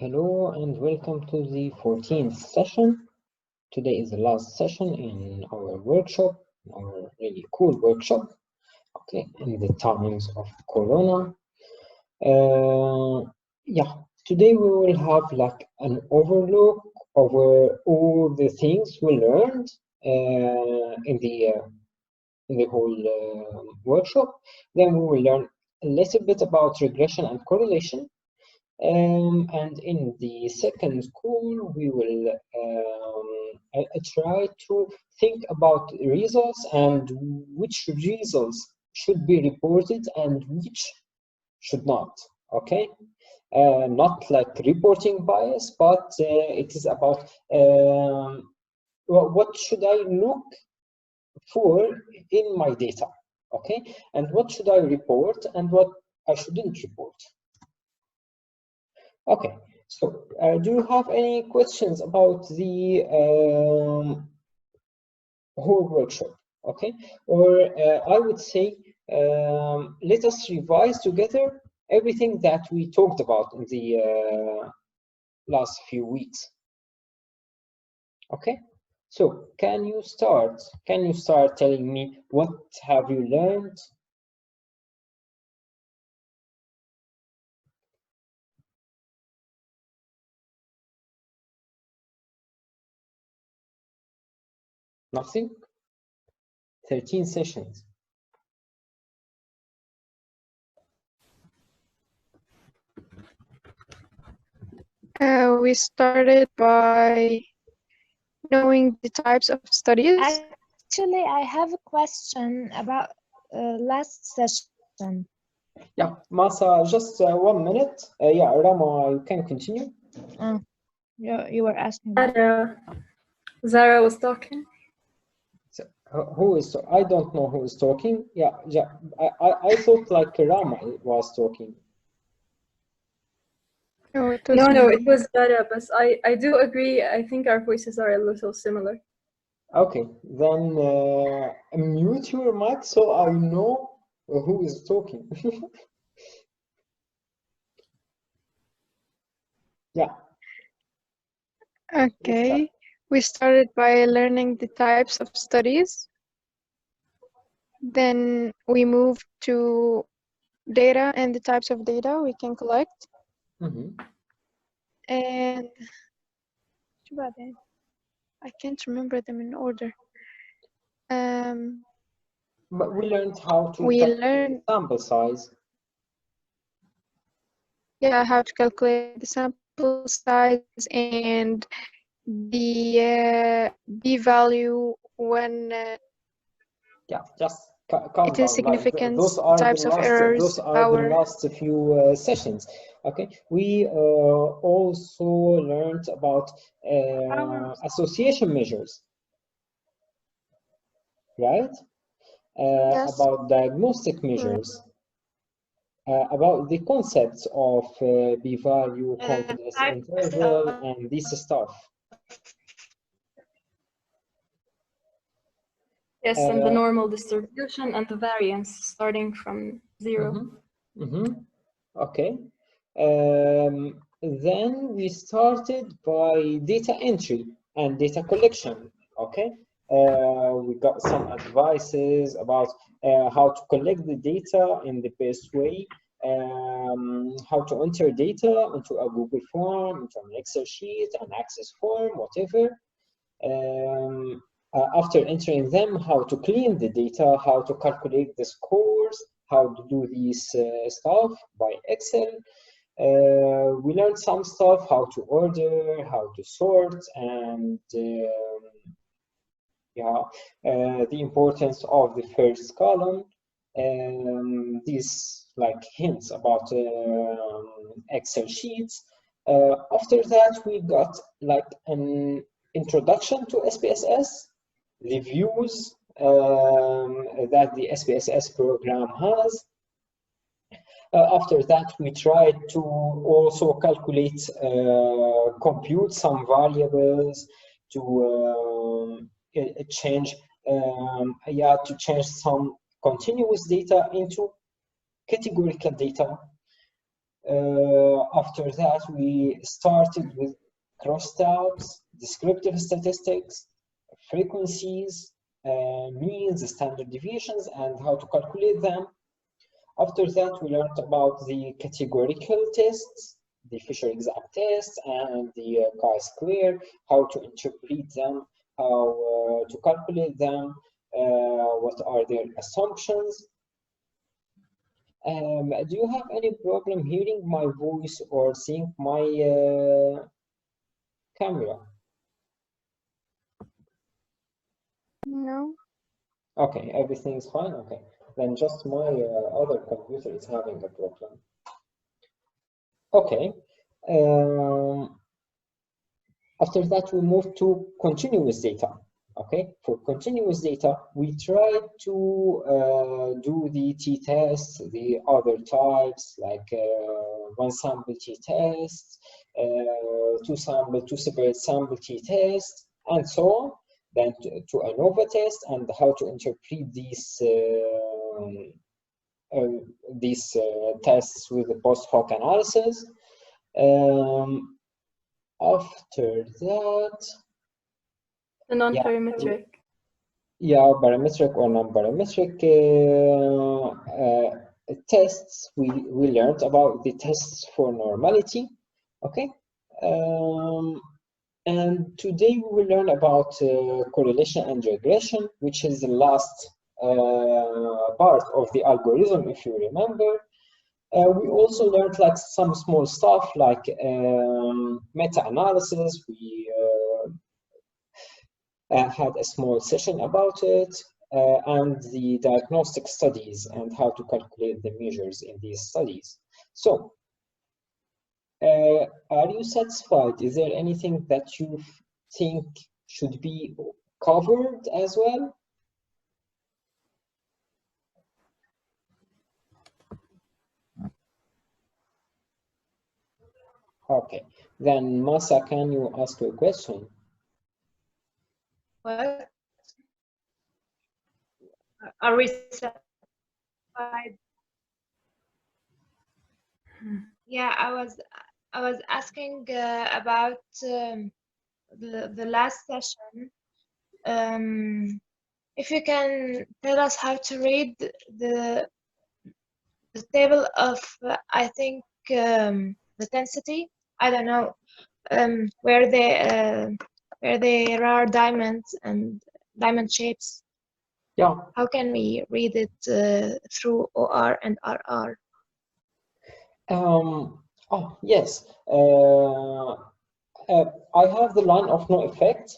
Hello and welcome to the 14th session. Today is the last session in our workshop, our really cool workshop, okay, in the times of Corona. Today we will have like an overlook over all the things we learned in the whole workshop. Then we will learn a little bit about regression and correlation. And in the second call, we will try to think about results and which results should be reported and which should not, okay? Not like reporting bias, but it is about what should I look for in my data, okay? And what should I report and what I shouldn't report. Okay, so do you have any questions about the whole workshop? Okay, or I would say let us revise together everything that we talked about in the last few weeks. Okay, so can you start telling me what have you learned? Nothing? 13 sessions. We started by knowing the types of studies. Actually, I have a question about last session. Yeah, Massa, just 1 minute. Yeah, Rama, you can continue. You were asking. Zara was talking. So, who is? I don't know who is talking. Yeah. I thought like Rama was talking. No, it was Zara, but I do agree. I think our voices are a little similar. Okay, then mute your mic so I know who is talking. Yeah. Okay, we started by learning the types of studies. Then we moved to data and the types of data we can collect. And I can't remember them in order. But we learned how to calculate sample size. Yeah, how to calculate the sample size and the p-value when yeah, just calm it is down. significant. Those are types of errors. Those are the last few sessions. Okay, we also learned about association measures, right? Yes. About diagnostic measures, about the concepts of p-value, confidence interval, and this stuff. Yes, and the normal distribution and the variance starting from 0. Okay. Then we started by data entry and data collection. Okay. We got some advices about how to collect the data in the best way, how to enter data into a Google form, into an Excel sheet, an Access form, whatever. After entering them, how to clean the data, how to calculate the scores, how to do this stuff by Excel. We learned some stuff, how to order, how to sort, and the importance of the first column. These like hints about Excel sheets. After that, we got like an introduction to SPSS, the views that the SPSS program has. After that, we tried to also calculate, compute some variables to change some continuous data into categorical data. After that, we started with crosstabs, descriptive statistics, frequencies, means, standard deviations, and how to calculate them. After that, we learned about the categorical tests, the Fisher-Exact test, and the Clair, how to interpret them, how to calculate them, what are their assumptions. Do you have any problem hearing my voice or seeing my camera? No. Okay, everything is fine. Okay, then just my other computer is having a problem. Okay. After that, we move to continuous data. Okay, for continuous data, we try to do the t-tests, the other types like one sample t-test, two separate sample t-tests, and so on. Then to ANOVA test and how to interpret these tests with the post-hoc analysis. After that, The non-parametric. Yeah, parametric or non-parametric tests. We learned about the tests for normality. Okay. And today we will learn about correlation and regression, which is the last part of the algorithm, if you remember. We also learned like some small stuff like meta-analysis. We had a small session about it, and the diagnostic studies and how to calculate the measures in these studies. So, are you satisfied? Is there anything that you think should be covered as well? Okay, then Massa, can you ask a question? What? Are we satisfied? Yeah, I was asking about the last session. If you can tell us how to read the table of I think the density. I don't know where there are diamonds and diamond shapes. Yeah. How can we read it through OR and RR? Oh, yes. I have the line of no effect.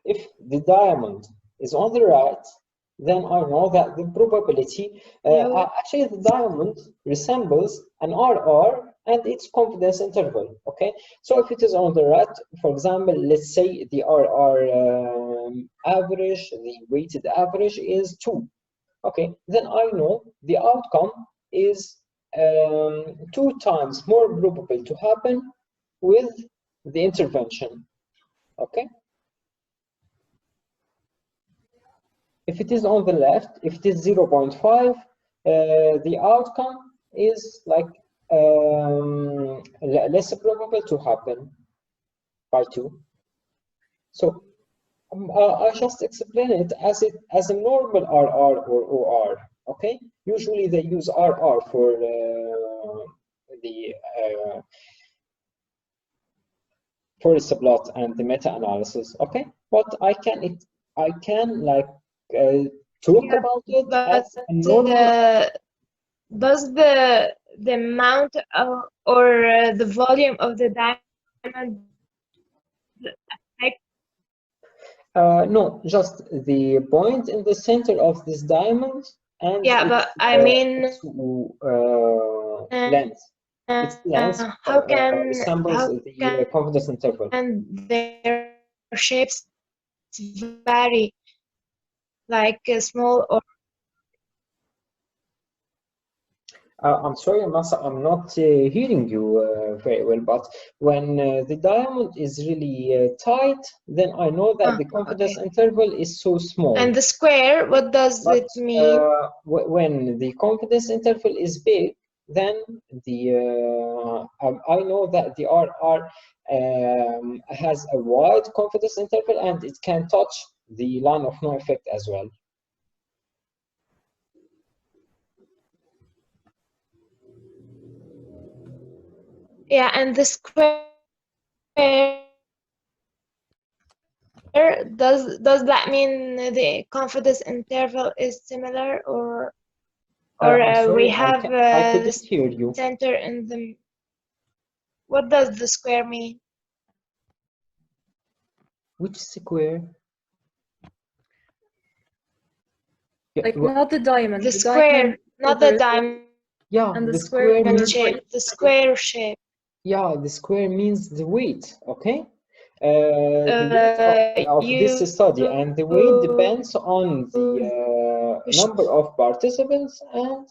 If the diamond is on the right, then I know that the probability, actually the diamond resembles an RR and its confidence interval, okay? So if it is on the right, for example, let's say the RR average, the weighted average is 2, okay? Then I know the outcome is 2 times more probable to happen with the intervention, okay? If it is on the left, if it is 0.5, the outcome is like less probable to happen by 2. So I just explain it as a normal RR or OR. Okay, usually they use RR for the plot and the meta-analysis. Okay, but I can like talk about it as a normal. Does the amount of, or the volume of the diamond affect? No, just the point in the center of this diamond and but I mean length. Its length how can resembles the confidence interval. And their shapes vary, like small or. I'm sorry, Massa, I'm not hearing you very well, but when the diamond is really tight, then I know that the confidence interval is so small. And the square, what does it mean? When the confidence interval is big, then I know that the RR has a wide confidence interval and it can touch the line of no effect as well. Yeah, and the square, does that mean the confidence interval is similar, or I'm we sorry, have I couldn't the hear you. center in the, what does the square mean? Which square? Like not the diamond. The square, not the diamond Yeah, and the square means shape, the square shape. Yeah, the square means the weight, okay? The weight of this study, and the weight depends on the number of participants and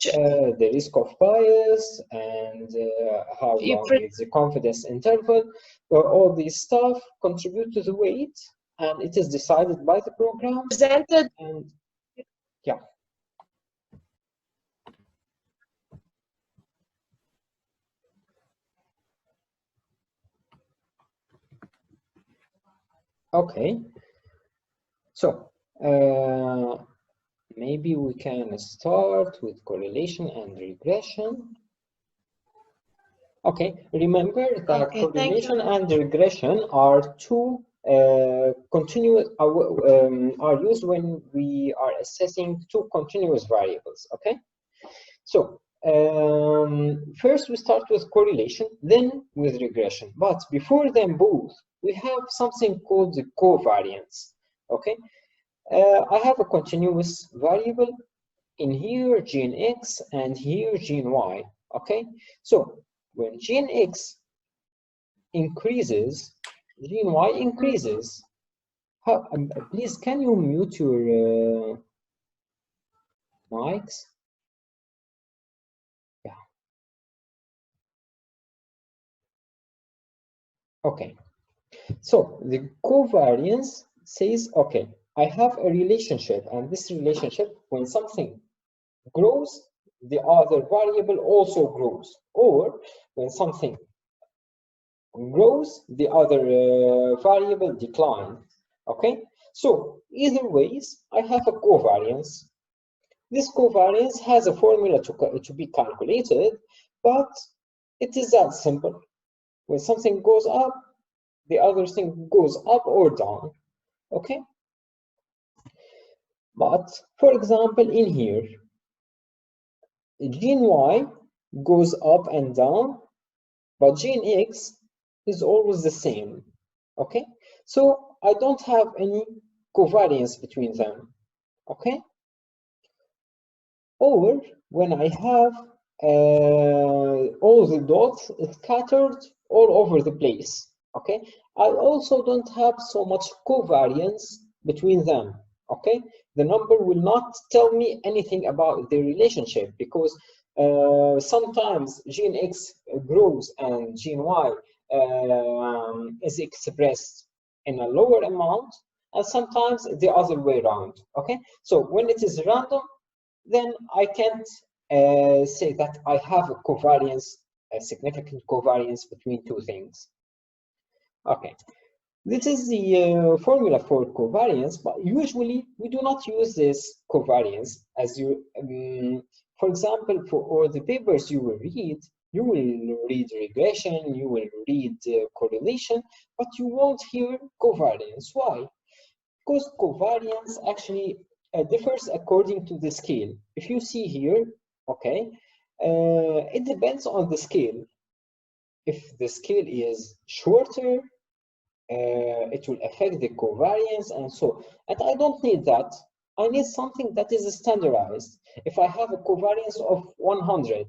the risk of bias and how long is the confidence interval. All these stuff contribute to the weight, and it is decided by the program. Presented. And yeah. Okay, so maybe we can start with correlation and regression. Okay, remember that correlation and regression are two continuous are used when we are assessing two continuous variables. Okay, so first we start with correlation, then with regression. But before them both, we have something called the covariance. Okay, I have a continuous variable in here, gene X, and here, gene Y. Okay, so when gene X increases, gene Y increases. Please, can you mute your mics? Yeah. Okay. So the covariance says, okay, I have a relationship, and this relationship, when something grows, the other variable also grows, or when something grows, the other variable declines. Okay, so either ways, I have a covariance. This covariance has a formula to be calculated, but it is that simple. When something goes up, the other thing goes up or down. Okay, but for example, in here, gene Y goes up and down, but gene X is always the same. Okay, so I don't have any covariance between them. Okay, or when I have all the dots scattered all over the place. Okay, I also don't have so much covariance between them. Okay, the number will not tell me anything about the relationship, because sometimes gene X grows and gene Y is expressed in a lower amount, and sometimes the other way around. Okay, so when it is random, then I can't say that I have a covariance, a significant covariance between two things. Okay, this is the formula for covariance, but usually we do not use this covariance as you, for example, for all the papers you will read regression, you will read correlation, but you won't hear covariance. Why? Because covariance actually differs according to the scale. If you see here, okay, it depends on the scale. If the scale is shorter, it will affect the covariance and so. And I don't need that. I need something that is standardized. If I have a covariance of 100,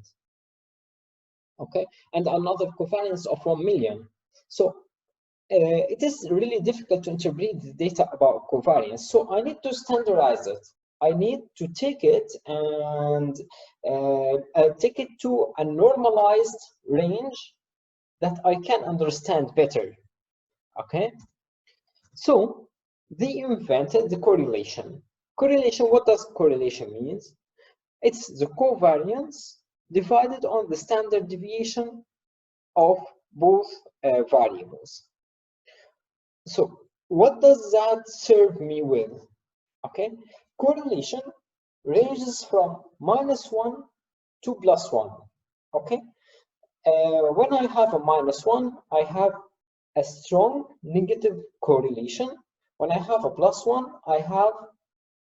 okay, and another covariance of 1 million, so it is really difficult to interpret the data about covariance. So I need to standardize it. I need to take it and take it to a normalized range that I can understand better. Okay, so they invented the correlation. Correlation, what does correlation mean? It's the covariance divided on the standard deviation of both variables. So what does that serve me with? Okay, correlation ranges from -1 to +1. Okay, when I have a -1, I have a strong negative correlation. When I have a +1, I have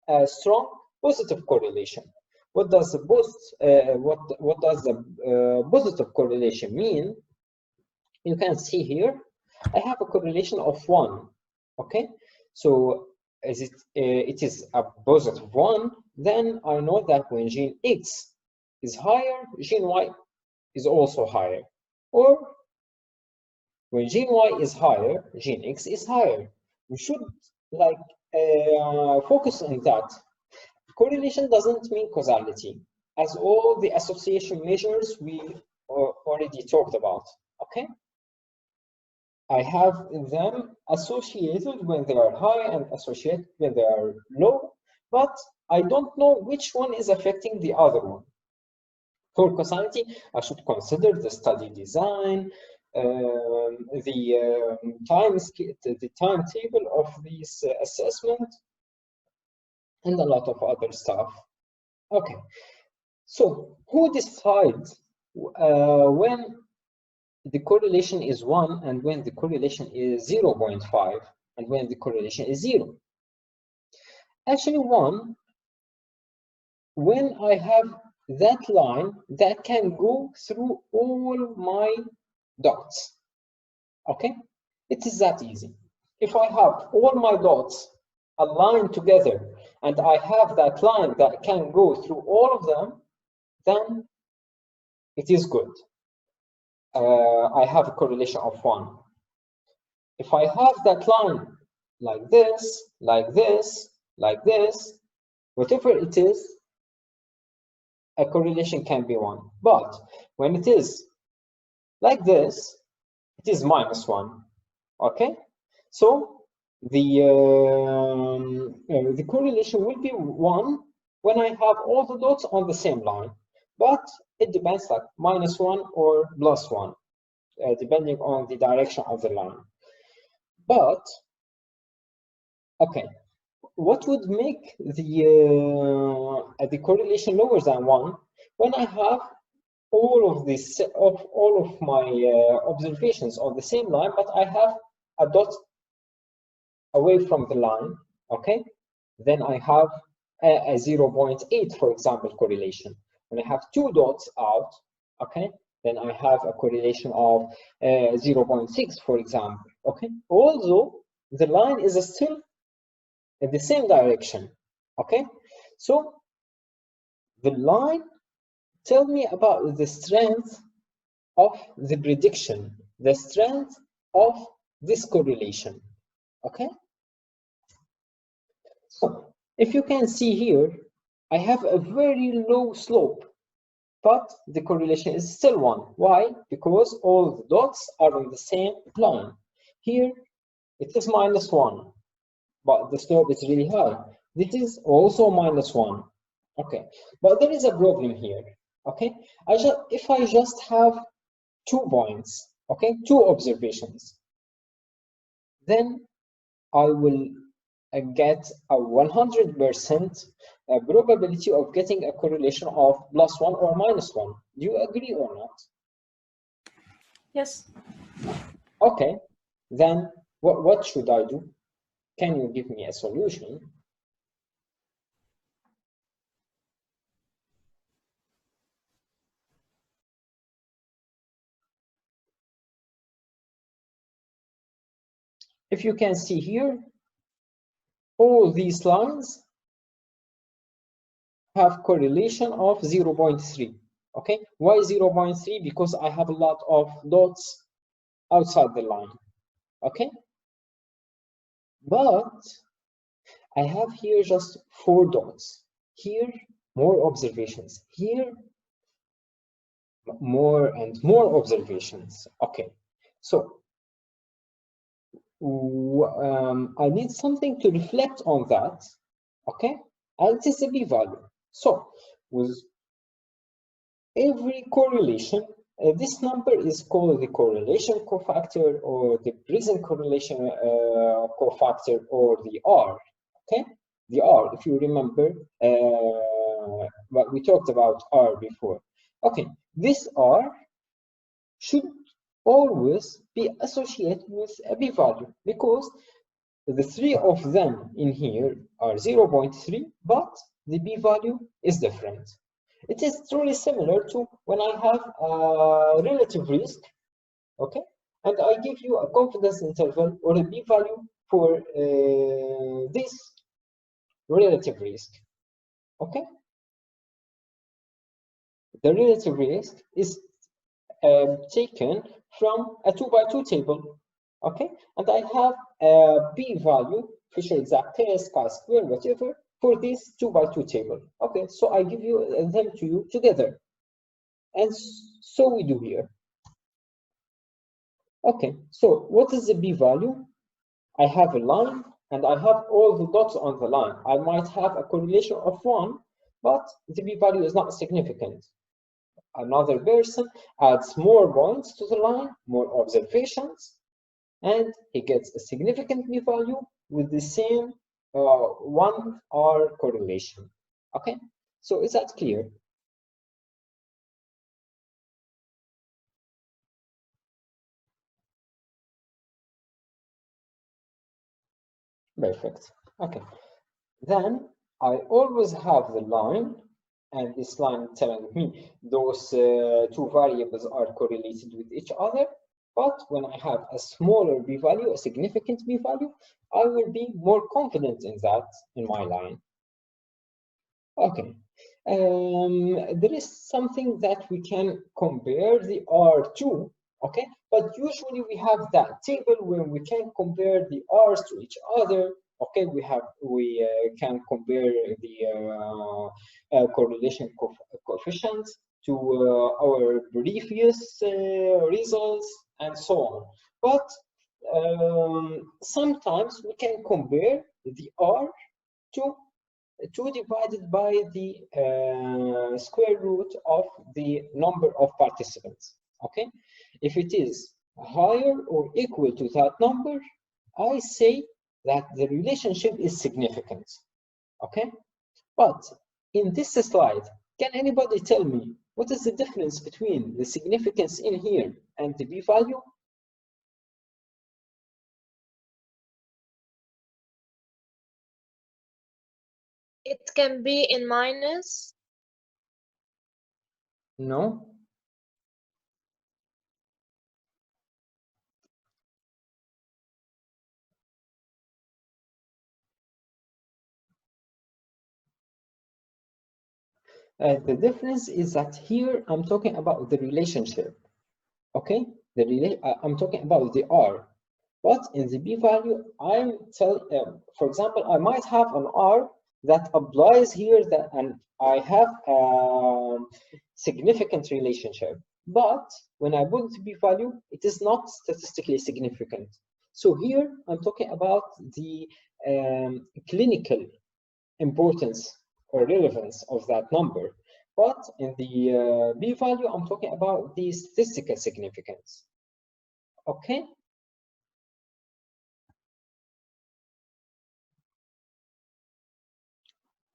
a strong positive correlation. What does the positive correlation mean? You can see here, I have a correlation of 1. Okay, so as it is a positive 1, then I know that when gene X is higher, gene Y is also higher, or when gene Y is higher, gene X is higher. We should like focus on that. Correlation doesn't mean causality, as all the association measures we already talked about. Okay, I have them associated when they are high and associated when they are low, but I don't know which one is affecting the other one. For causality, I should consider the study design, the timetable of this assessment, and a lot of other stuff. Okay, so who decides when the correlation is 1 and when the correlation is 0.5 and when the correlation is 0? Actually, when I have that line that can go through all my dots. Okay, it is that easy. If I have all my dots aligned together and I have that line that can go through all of them, then it is good. I have a correlation of 1. If I have that line like this, like this, like this, whatever it is, a correlation can be 1. But when it is like this, it is -1. Okay, so the correlation will be 1 when I have all the dots on the same line, but it depends, like -1 or +1, depending on the direction of the line. But okay, what would make the correlation lower than 1? When I have all of my observations on the same line, but I have a dot away from the line. Okay, then I have a 0.8, for example, correlation. When I have 2 dots out, okay, then I have a correlation of 0.6, for example. Okay, although the line is still in the same direction. Okay, so the line tell me about the strength of the prediction, the strength of this correlation. Okay, so if you can see here, I have a very low slope, but the correlation is still 1. Why? Because all the dots are on the same line. Here it is -1, but the slope is really high. This is also -1. Okay, but there is a problem here. Okay, if I just have 2 points, okay, 2 observations, then I will get a 100% probability of getting a correlation of +1 or -1. Do you agree or not? Yes. Okay, then what should I do? Can you give me a solution? If you can see here, all these lines have correlation of 0.3. Okay, why 0.3? Because I have a lot of dots outside the line. Okay, but I have here just 4 dots. Here, more observations. Here, more and more observations. Okay, so I need something to reflect on that. Okay, and it is a p-value. So with every correlation, this number is called the correlation cofactor or the present correlation cofactor or the R, okay? The R, if you remember what we talked about R before. Okay, this R should always be associated with a p-value because the three of them in here are 0.3, but the p-value is different. It is truly similar to when I have a relative risk, okay, and I give you a confidence interval or a p-value for this relative risk, okay. The relative risk is taken from a 2x2 table, okay, and I have a p-value, Fisher exact test, chi-square, whatever, for this 2x2 table. Okay, so I give you them to you together, and so we do here. Okay, so what is the p-value? I have a line and I have all the dots on the line. I might have a correlation of 1, but the p-value is not significant. Another person adds more points to the line, more observations, and he gets a significant p-value with the same 1R correlation. Okay, so is that clear? Perfect. Okay, then I always have the line, and this line telling me those two variables are correlated with each other. But when I have a smaller p-value, a significant p-value, I will be more confident in that in my line. Okay, there is something that we can compare the R2, okay? But usually we have that table where we can compare the R's to each other. Okay, we can compare the correlation coefficients to our previous results and so on. But sometimes we can compare the R to 2 divided by the square root of the number of participants. Okay, if it is higher or equal to that number, I say that the relationship is significant. Okay, but in this slide, can anybody tell me what is the difference between the significance in here and the p-value? It can be in minus. No. The difference is that here I'm talking about the relationship. Okay, I'm talking about the R. But in the p-value, for example, I might have an R that applies here and I have a significant relationship. But when I put the p-value, it is not statistically significant. So here I'm talking about the clinical importance or relevance of that number. But in the p-value, I'm talking about the statistical significance. Okay.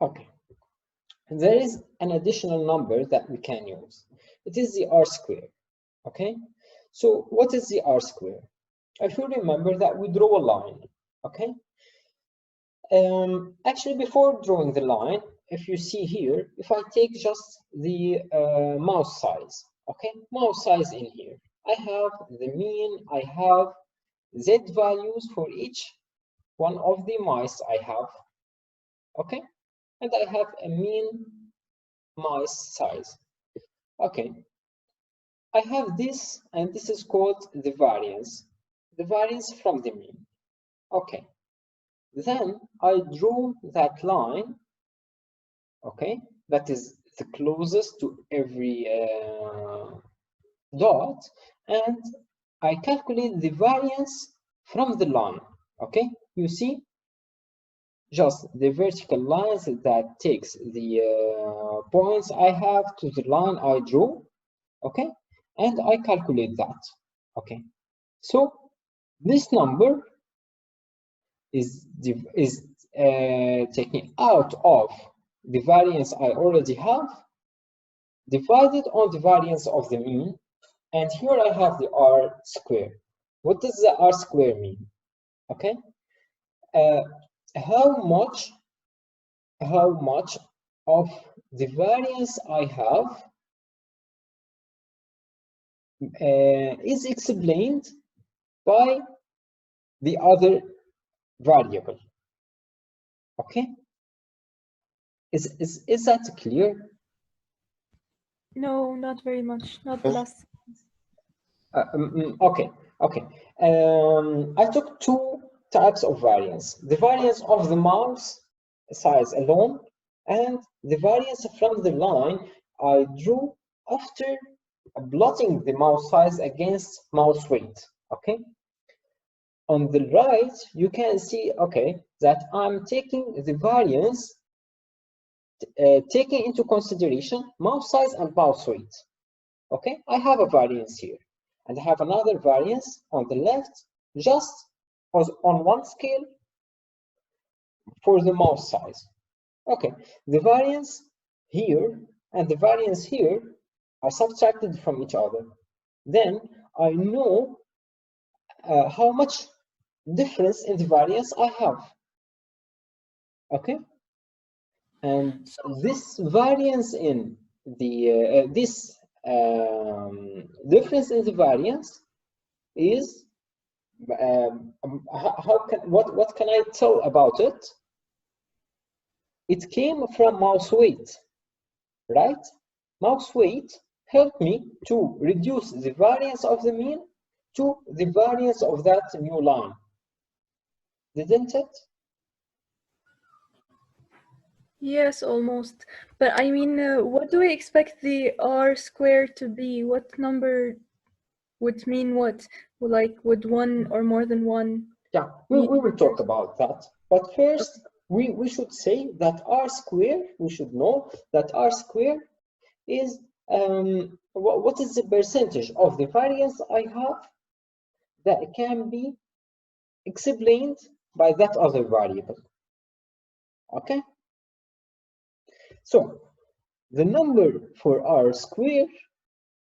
Okay. And there is an additional number that we can use. It is the R square. Okay. So what is the R square? If you remember that we draw a line. Okay. Actually, before drawing the line, if you see here, if I take just the mouse size, okay, mouse size in here, I have the mean, I have Z values for each one of the mice I have, okay, and I have a mean mouse size, okay. I have this, and this is called the variance from the mean, okay. Then I draw that line, okay, that is the closest to every dot, and I calculate the variance from the line, okay. You see, just the vertical lines that takes the points I have to the line I drew, okay, and I calculate that, okay. So this number is taken out of the variance I already have, divided on the variance of the mean, and here I have the R square. What does the R square mean? Okay, how much of the variance I have is explained by the other variable. Okay, is that clear? No, not very much. Not the last. Okay. I took two types of variance: the variance of the mouse size alone, and the variance from the line I drew after plotting the mouse size against mouse weight. Okay. On the right, you can see, okay, that I'm taking the variance, taking into consideration mouse size and mouse weight. Okay, I have a variance here, and I have another variance on the left, just on one scale for the mouse size. Okay, the variance here and the variance here are subtracted from each other. Then I know how much difference in the variance I have. Okay, and this variance in the difference in the variance is what can I tell about it? It came from mouse weight, right? Mouse weight helped me to reduce the variance of the mean to the variance of that new line, didn't it? Yes, almost. But I mean, what do we expect the R square to be? What number would mean what? Like, would one or more than one? Yeah, we will talk about that. But first, we should say that R square, we should know that R square is, what is the percentage of the variance I have that can be explained by that other variable. Okay? So, the number for R square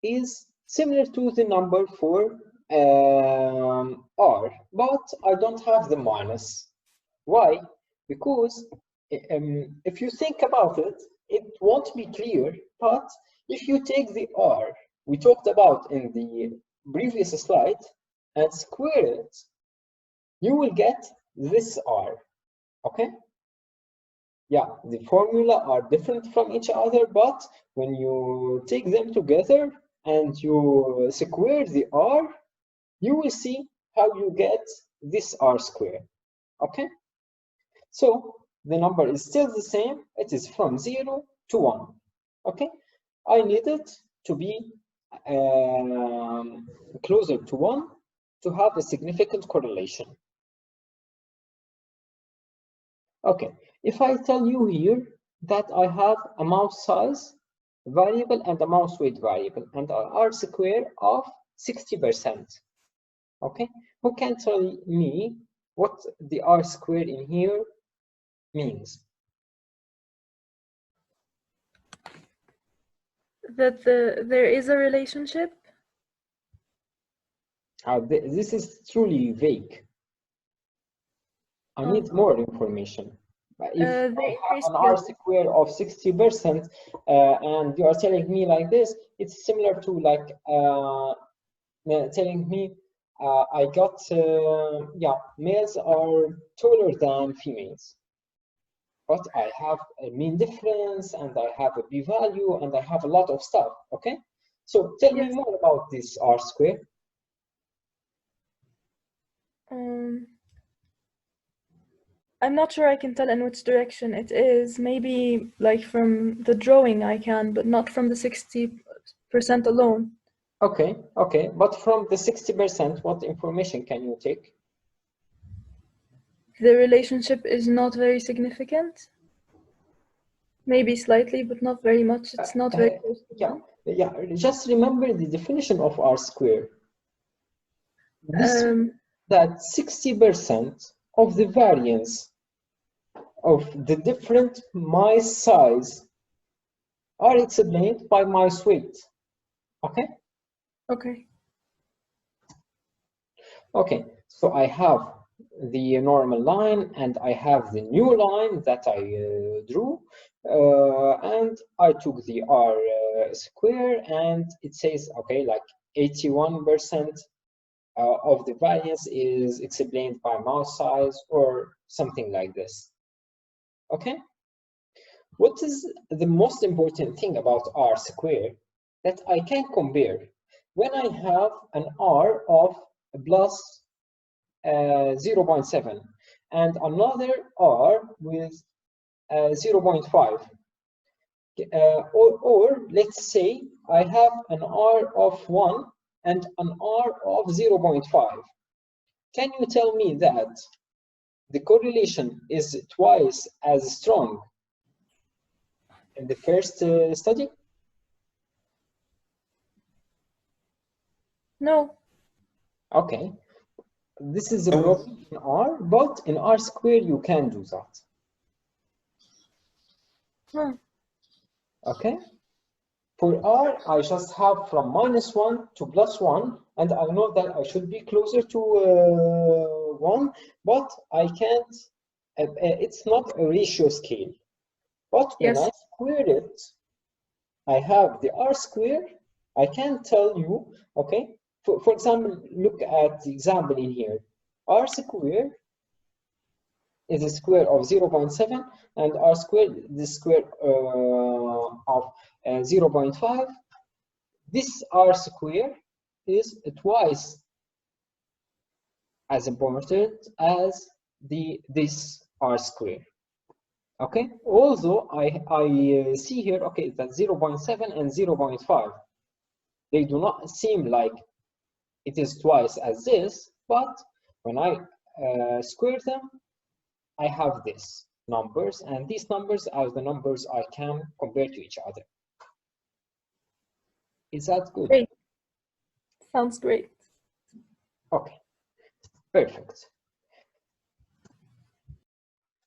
is similar to the number for R, but I don't have the minus. Why? Because if you think about it, it won't be clear, but if you take the R we talked about in the previous slide and square it, you will get this R, okay? Yeah, the formula are different from each other, but when you take them together and you square the R, you will see how you get this R square, okay? So the number is still the same. It is from 0 to 1, okay? I need it to be closer to 1 to have a significant correlation. Okay, if I tell you here that I have a mouse size variable and a mouse weight variable and an R square of 60%, okay, who can tell me what the R square in here means? That there is a relationship? This is truly vague. I need more information. If I have an R square of 60% and you are telling me like this, it's similar to like telling me I got, yeah, males are taller than females, but I have a mean difference and I have a p-value and I have a lot of stuff, okay? So tell me more about this R square. I'm not sure I can tell in which direction it is. Maybe like from the drawing I can, but not from the 60% alone. Okay, okay, but from the 60%, what information can you take? the relationship is not very significant? Maybe slightly, but not very much. It's not very close to yeah, one. yeah. Just remember the definition of R square. This that 60% of the variance of the different mice size are explained by mice weight. Okay? Okay. Okay, so I have the normal line and I have the new line that I drew, and I took the R square, and it says, okay, like 81% of the variance is explained by mouse size or something like this. Okay? What is the most important thing about R square? That I can compare when I have an R of plus 0.7 and another R with 0.5. Or let's say I have an R of 1 and an R of 0.5. Can you tell me that the correlation is twice as strong in the first study? No. Okay. This is a problem in R, but in R square you can do that. Huh. Okay? For R, I just have from -1 to +1, and I know that I should be closer to 1, but I can't, it's not a ratio scale. But when I square it, I have the R square, I can tell you, okay, for example, look at the example in here. R square is a square of 0.7 and R square the square of 0.5. This R square is twice as important as this R square. Okay, although I see here, okay, that 0.7 and 0.5, they do not seem like it is twice as this, but when I square them, I have these numbers, and these numbers are the numbers I can compare to each other. Is that good? Great. Sounds great. Okay, perfect.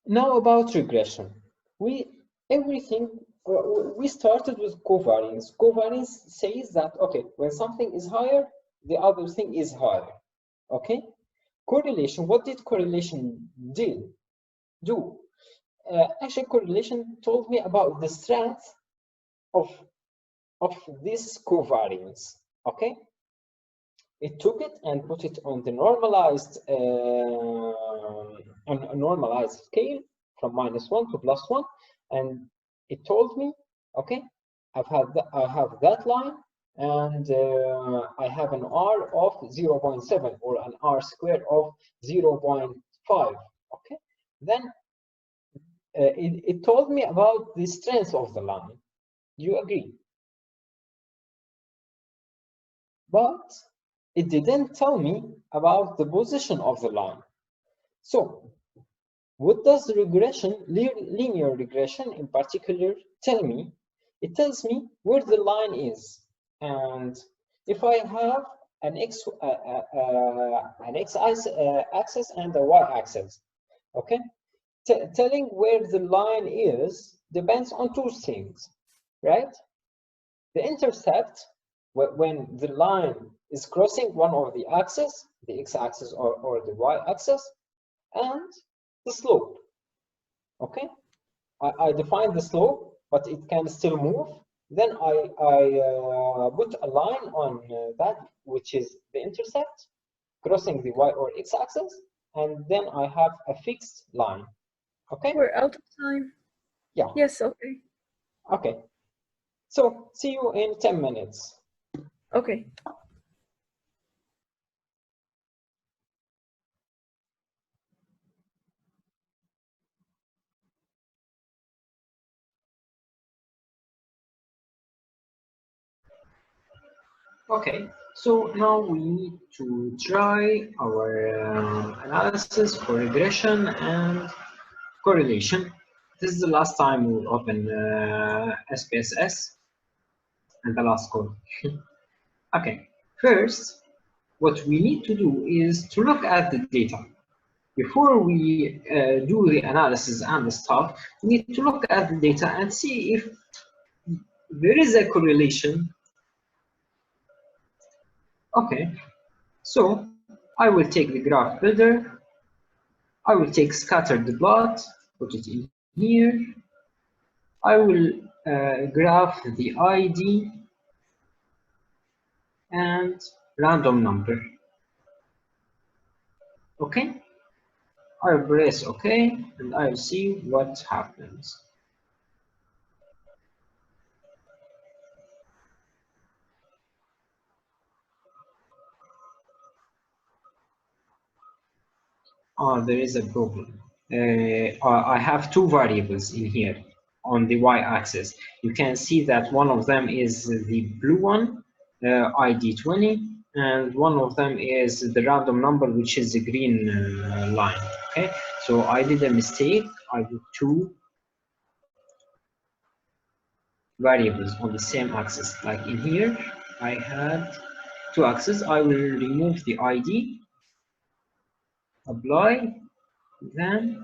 Now about regression. We started with covariance. Covariance says that, okay, when something is higher, the other thing is higher. Okay? Correlation, what did correlation do? Actually, correlation told me about the strength of this covariance. Okay? It took it and put it on the normalized scale from -1 to +1, and it told me, okay, I have that line, and I have an R of 0.7 or an R square of 0.5. Okay, then it told me about the strength of the line. Do you agree? But it didn't tell me about the position of the line. So what does regression, linear regression in particular, tell me? It tells me where the line is. And if I have an x axis and a y axis, okay? Telling where the line is depends on two things, right? The intercept, when the line is crossing one of the axes, the x-axis or the y-axis, and the slope. Okay, I define the slope, but it can still move. Then I put a line on that, which is the intercept, crossing the y or x-axis, and then I have a fixed line. Okay. We're out of time. Yeah. Yes. Okay. Okay. So see you in 10 minutes. Okay. Okay, So now we need to try our analysis for regression and correlation. This is the last time we will open SPSS and the last code. Okay, first, what we need to do is to look at the data. Before we do the analysis and the stuff, we need to look at the data and see if there is a correlation. Okay, so I will take the graph builder. I will take scattered plot, put it in here. I will graph the ID and random number. Okay, I will press OK and I will see what happens. Oh, there is a problem. I have two variables in here on the y-axis. You can see that one of them is the blue one, ID 20, and one of them is the random number, which is the green line. Okay, so I did a mistake. I put two variables on the same axis. Like in here, I had two axes. I will remove the ID, apply, then,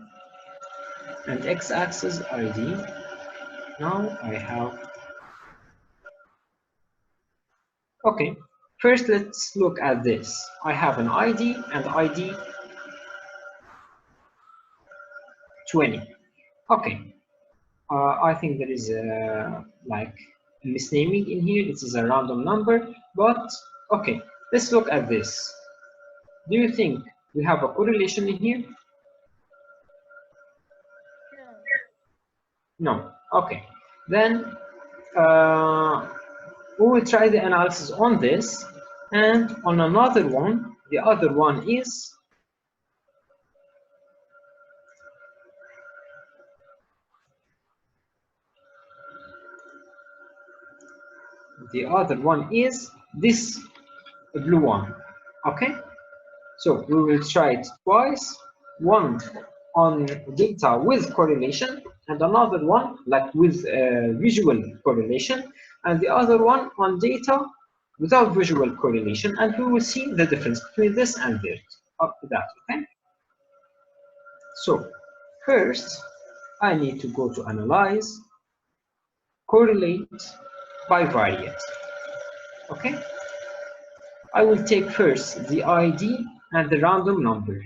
and x-axis ID. Now I have. Okay, first let's look at this. I have an ID and ID 20. Okay, I think there is like a misnaming in here. It is a random number, but okay, let's look at this. Do you think we have a correlation in here? No. Okay, then we will try the analysis on this, and on another one. The other one is this blue one. Okay, so we will try it twice, one on data with correlation and another one like with visual correlation, and the other one on data without visual correlation, and we will see the difference between this and that. Up to that. Okay, so first I need to go to analyze, correlate by variate. Okay, I will take first the ID and the random number.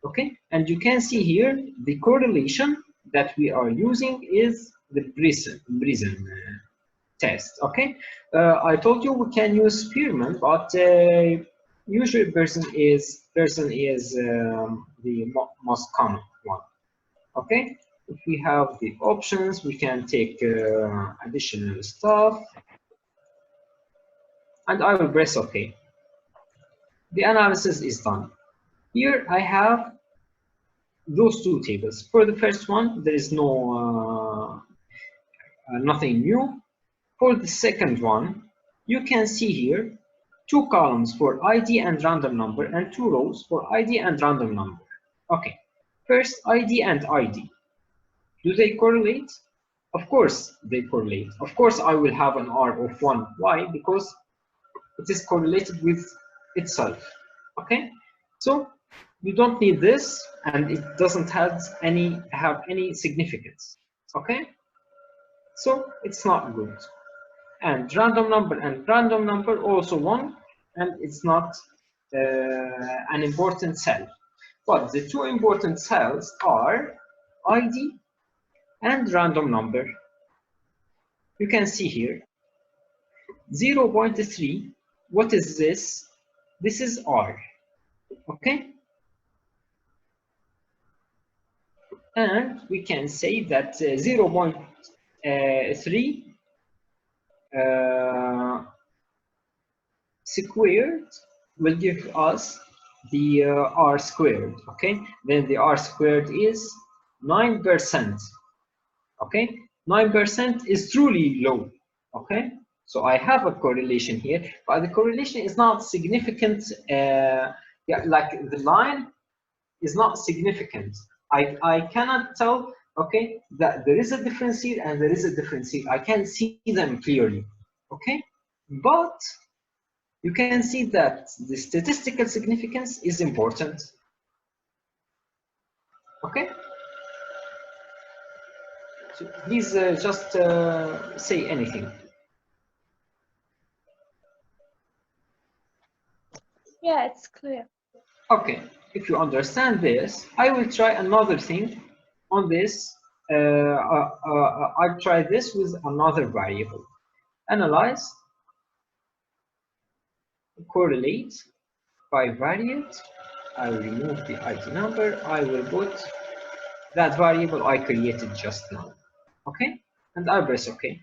Okay, and you can see here the correlation that we are using is the Prison test. Okay, I told you we can use Spearman, but usually person is the most common one. Okay, if we have the options, we can take additional stuff, and I will press OK. The analysis is done. Here I have those two tables. For the first one, there is no nothing new. For the second one, you can see here two columns for ID and random number and two rows for ID and random number. Okay, first ID and ID. Do they correlate? Of course they correlate. Of course I will have an R of 1. Why? Because it is correlated with itself. Okay, so you don't need this, and it doesn't have any significance. Okay, so it's not good. And random number also 1, and it's not an important cell. But the two important cells are ID and random number. You can see here 0.3. What is this? This is R. Okay, and we can say that 0.3 squared will give us the R squared. Okay, then the R squared is 9%. Okay, 9% is truly low. Okay, So I have a correlation here, but the correlation is not significant. Yeah, like the line is not significant. I cannot tell, okay, that there is a difference here and there is a difference here. I can see them clearly, okay? But you can see that the statistical significance is important, okay? So please just say anything. Yeah, it's clear. Okay, if you understand this, I will try another thing on this. I'll try this with another variable. Analyze, correlate by variant. I will remove the ID number. I will put that variable I created just now. Okay, and I'll press OK.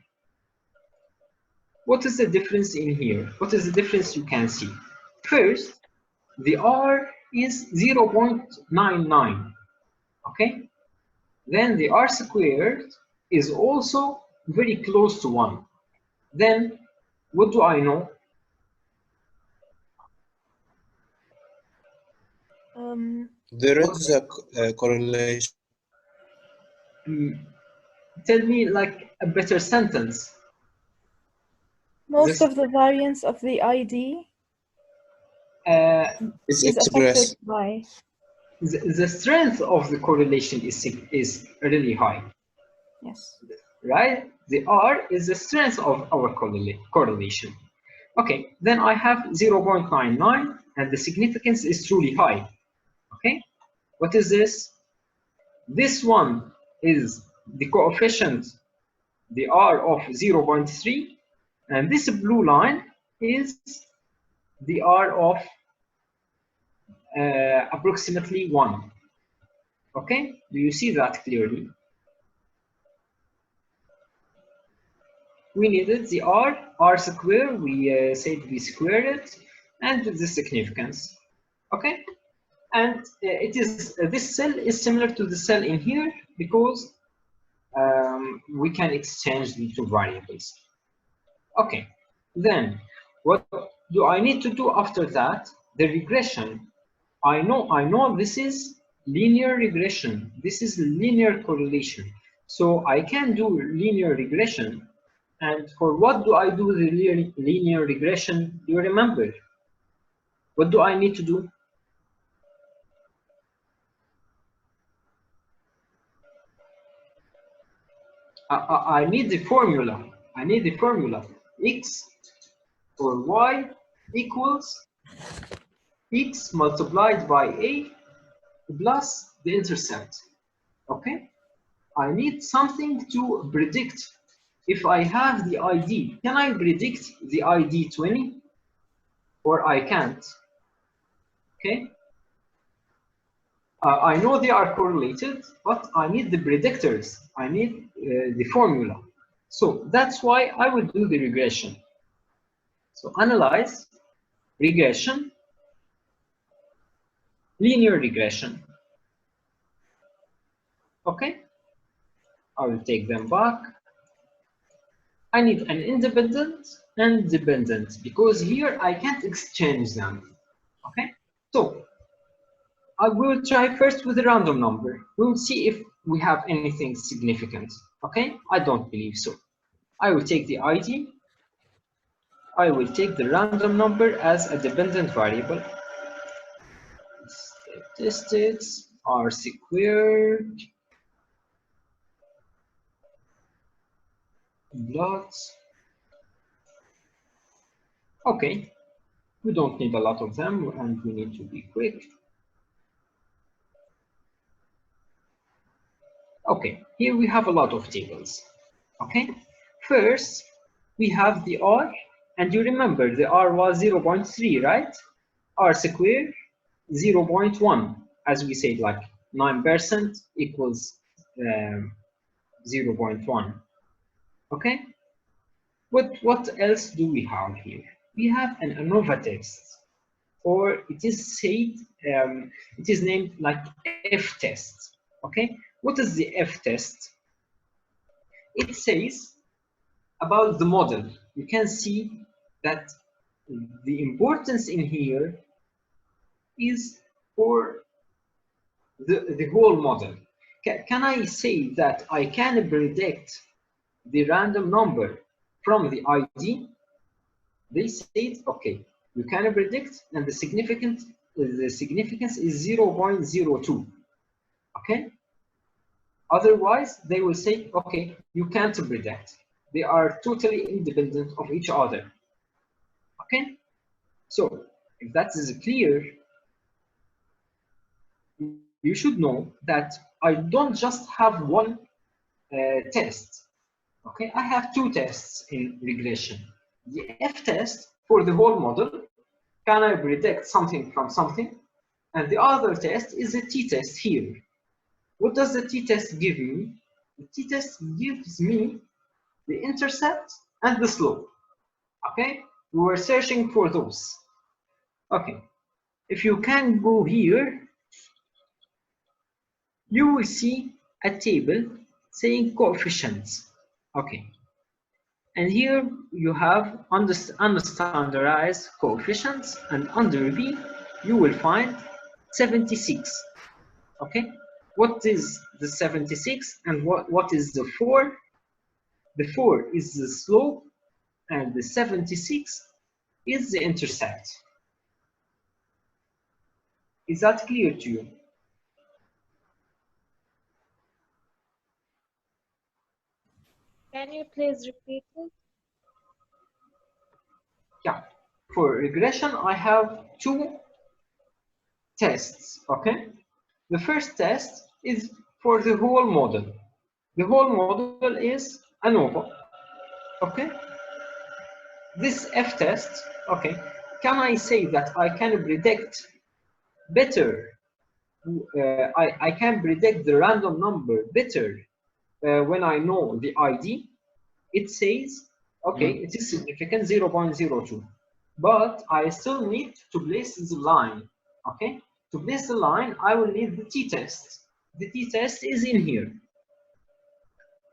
What is the difference in here? What is the difference you can see? First, the R is 0.99. Okay, then the R squared is also very close to 1. Then what do I know? There is a correlation. Tell me like a better sentence. Most of the variance of the ID Is is affected by. The strength of the correlation is really high. Yes. Right? The R is the strength of our correlation. Okay, then I have 0.99 and the significance is truly high. Okay, what is this? This one is the coefficient, the R of 0.3, and this blue line is the R of approximately 1. Okay, do you see that clearly? We needed the R square, we said we squared it, and the significance. Okay, and it is this cell is similar to the cell in here because we can exchange the two variables. Okay, then what do I need to do after that? The regression. I know this is linear regression. This is linear correlation. So I can do linear regression. And for what do I do the linear regression? Do you remember? What do I need to do? I need the formula. I need the formula. X or Y equals X multiplied by A plus the intercept. Okay? I need something to predict. If I have the ID, can I predict the ID 20? Or I can't? Okay? I know they are correlated, but I need the predictors. I need the formula. So that's why I will do the regression. So analyze, regression, linear regression. Okay? I will take them back. I need an independent and dependent because here I can't exchange them. Okay? So I will try first with a random number. We will see if we have anything significant. Okay? I don't believe so. I will take the ID. I will take the random number as a dependent variable. Statistics R squared plots. Okay, we don't need a lot of them and we need to be quick. Okay, here we have a lot of tables. Okay, first we have the R, and you remember the R was 0.3, right? R squared 0.1, as we said, like 9% equals 0.1. Okay, what else do we have here? We have an ANOVA test, or it is said, it is named like F test. Okay, what is the F test? It says about the model. you can see that the importance in here is for the whole model. Can I say that I can predict the random number from the ID? They said, okay, you can predict, and the significance is 0.02. Okay. Otherwise, they will say, okay, you can't predict. They are totally independent of each other. Okay. So if that is clear, you should know that I don't just have one test. Okay, I have two tests in regression. The F test for the whole model, can I predict something from something? And the other test is a t-test here. What does the t-test give me? The t-test gives me the intercept and the slope. Okay, we were searching for those. Okay, if you can go here, you will see a table saying coefficients. Okay, and here you have unstandardized coefficients, and under V you will find 76. Okay, what is the 76 and what is the 4? The 4 is the slope and the 76 is the intercept. Is that clear to you? Can you please repeat it? Yeah, for regression I have two tests. Okay, the first test is for the whole model. The whole model is ANOVA. Okay, this F test, okay, can I say that I can predict better? I can predict the random number better when I know the ID. It says, okay, it is significant 0.02, but I still need to place the line. Okay, to place the line, I will need the t-test. The t-test is in here.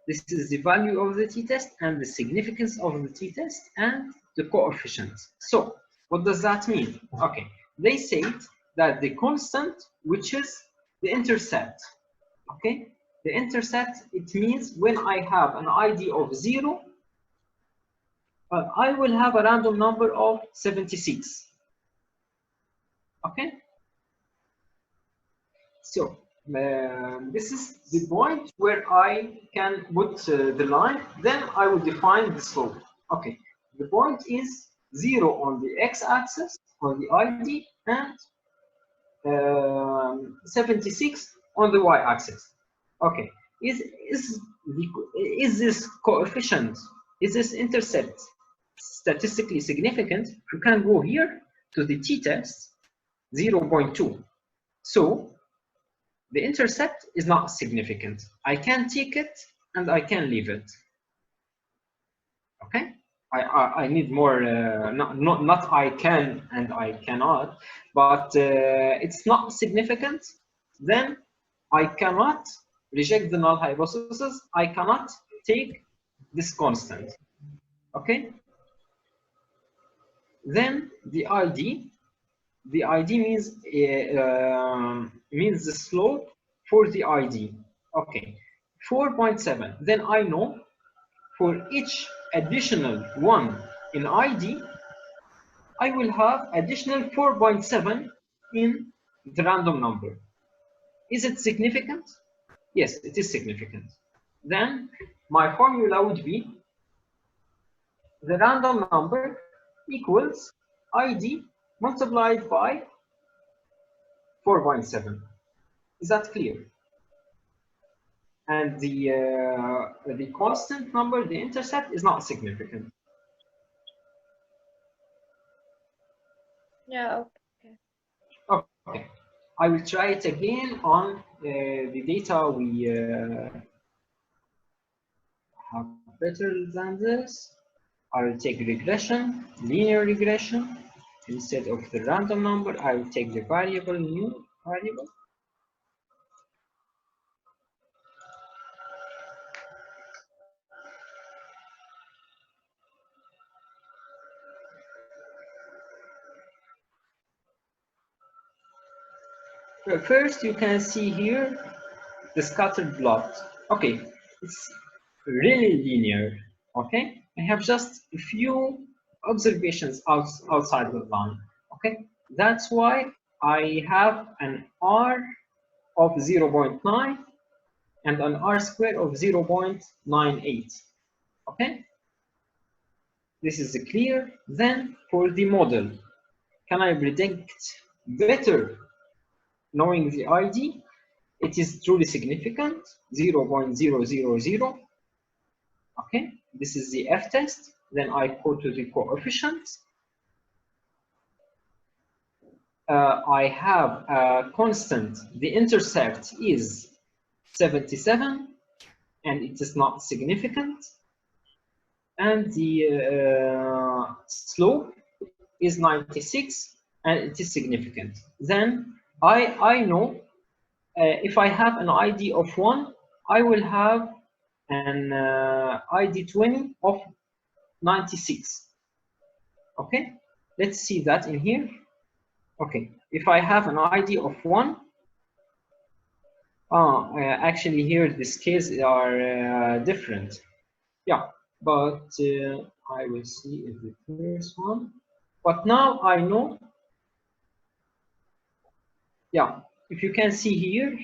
This is the value of the t-test and the significance of the t-test and the coefficients. So what does that mean? Okay, they said that the constant, which is the intercept, okay, the intercept, it means when I have an ID of 0, I will have a random number of 76. Okay, so this is the point where I can put the line, then I will define the slope. Okay, the point is 0 on the x-axis on the ID and 76 on the y-axis. Okay, is this coefficient, is this intercept statistically significant? You can go here to the t-test 0.2. So the intercept is not significant. I can take it and I can leave it. Okay, I need more, not I can and I cannot, but it's not significant, then I cannot reject the null hypothesis. I cannot take this constant. Okay, then the ID means the slope for the ID. Okay, 4.7. Then I know for each additional one in ID, I will have additional 4.7 in the random number. Is it significant? Yes, it is significant. Then my formula would be the random number equals ID multiplied by 4.7. Is that clear? And the constant number, the intercept, is not significant. Yeah, okay. Okay, I will try it again on the data we have better than this. I will take regression, linear regression. Instead of the random number, I will take the variable, new variable. First, you can see here the scattered plot. Okay, it's really linear. Okay, I have just a few observations outside the line. Okay, that's why I have an R of 0.9 and an R square of 0.98. Okay, this is clear. Then for the model, can I predict better knowing the ID? It is truly significant, 0.000. Okay, this is the F test. Then I go to the coefficients. I have a constant. The intercept is 77, and it is not significant. And the slope is 96, and it is significant. Then I know if I have an ID of 1, I will have an ID 20 of 96. Okay, let's see that in here. Okay, if I have an ID of 1, actually here the scales are different. Yeah, but I will see if the first one. But now I know. Yeah, if you can see here,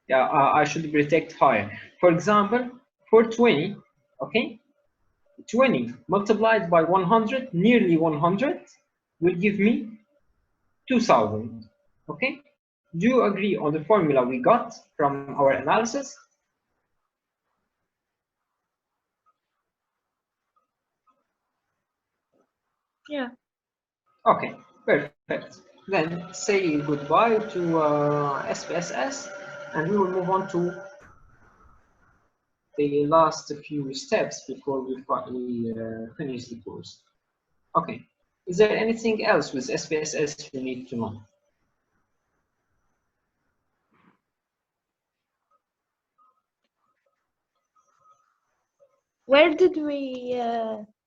yeah, I should predict higher. For example, for 20, okay, 20 multiplied by 100, nearly 100, will give me 2000. Okay, do you agree on the formula we got from our analysis? Yeah. Okay, perfect. Then say goodbye to SPSS, and we will move on to the last few steps before we finally finish the course. Okay, is there anything else with SPSS you need to know? Where did we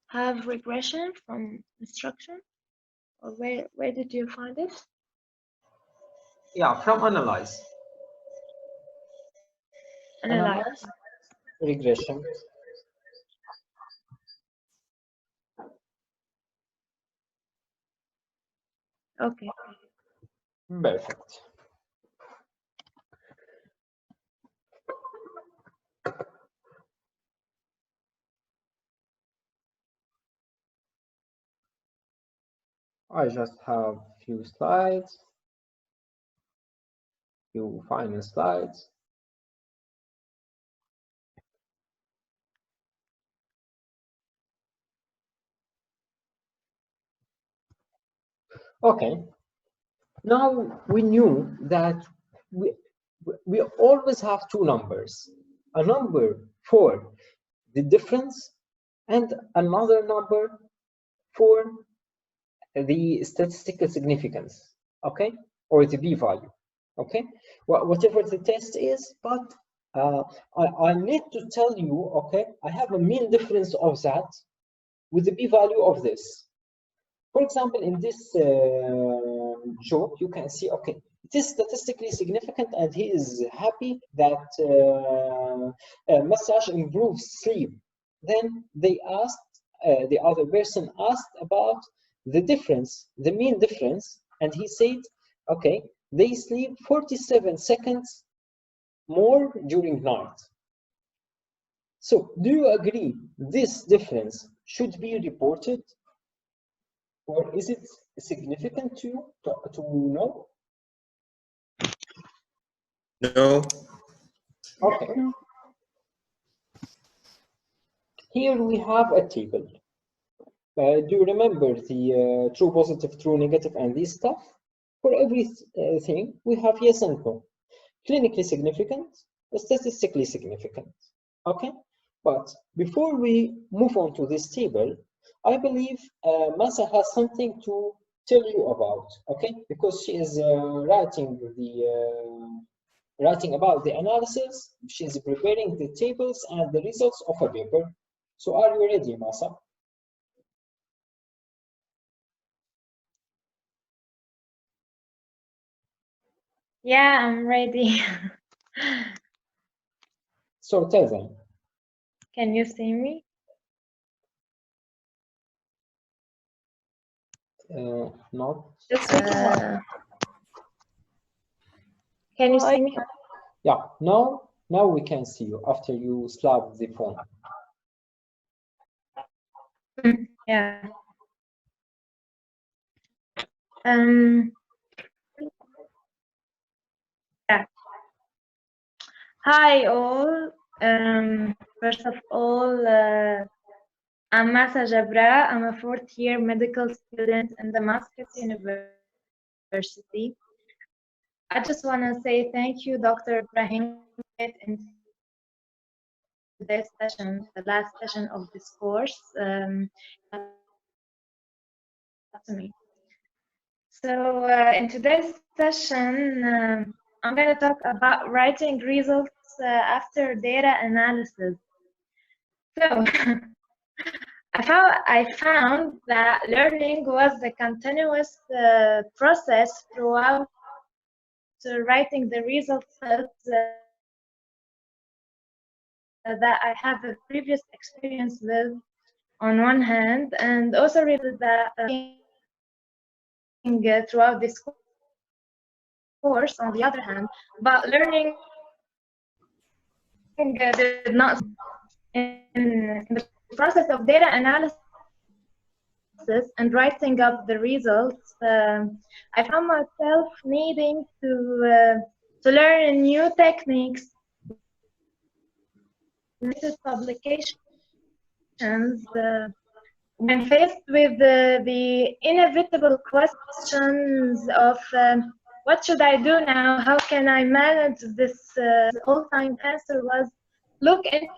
have regression from instruction? Or where did you find it? Yeah, from analyze. Analyze. Regression. Okay. Perfect. I just have few slides, few final slides. Okay, now we knew that we always have two numbers, a number for the difference and another number for the statistical significance, okay, or the p-value, okay, whatever the test is. But I need to tell you, okay, I have a mean difference of that with the p-value of this. For example, in this joke, you can see, okay, it is statistically significant, and he is happy that massage improves sleep. Then they asked, the other person asked about the difference, the mean difference, and he said, okay, they sleep 47 seconds more during night. So, do you agree this difference should be reported? Or is it significant to you to know? No. Okay. Here we have a table. Do you remember the true, positive, true, negative, and this stuff? For everything, we have yes and no. Clinically significant, statistically significant. Okay? But before we move on to this table, I believe Massa has something to tell you about, okay? Because she is writing about the analysis, she is preparing the tables and the results of a paper. So are you ready, Massa? Yeah, I'm ready. So tell them. Can you see me? Not. Yes, we can. Can you see me? Yeah, now we can see you after you slap the phone. Yeah. Yeah. Hi all. First of all, I'm Massa Jabra. I'm a fourth-year medical student in the Damascus University. I just want to say thank you, Dr. Ibrahim, in this session, the last session of this course. To me. So in today's session, I'm going to talk about writing results after data analysis. So I found that learning was a continuous process throughout writing the results that I have a previous experience with on one hand, and also really that throughout this course on the other hand, but learning did not in the process of data analysis and writing up the results. I found myself needing to learn new techniques, publications. When faced with the inevitable questions of what should I do now? How can I manage this? All-time answer was look into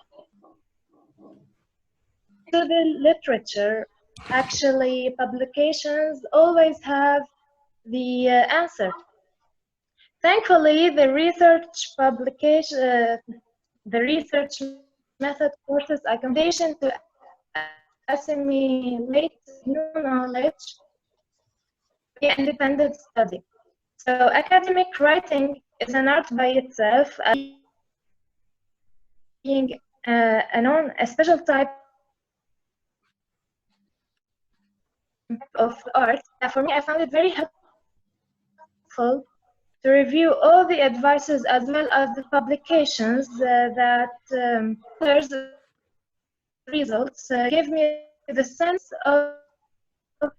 the literature. Actually, publications always have the answer. Thankfully, the research method courses accommodation to assimilate new knowledge via independent study. So academic writing is an art by itself, being a special type of art. For me, I found it very helpful to review all the advices as well as the publications that others results give me the sense of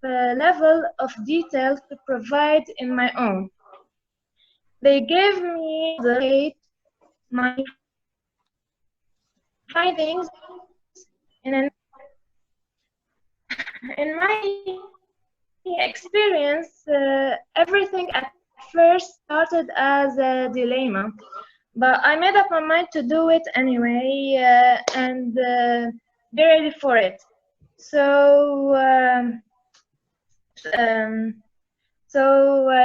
level of detail to provide in my own. They gave me my findings in my experience. Everything at first started as a dilemma, but I made up my mind to do it anyway and be ready for it. So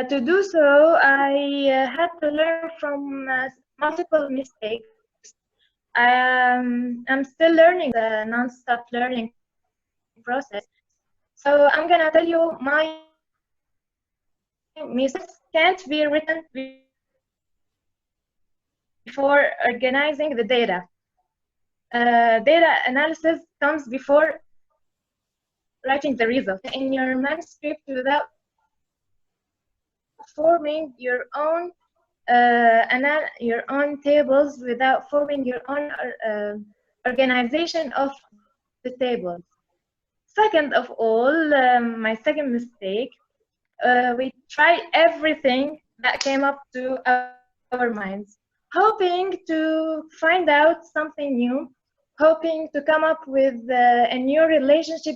to do so, I had to learn from multiple mistakes. I'm still learning the non-stop learning process. So I'm gonna tell you my mistakes can't be written before organizing the data. Data analysis comes before writing the result in your manuscript without forming your own tables, without forming your own organization of the tables. Second of all, my second mistake, we try everything that came up to our minds, hoping to find out something new, hoping to come up with a new relationship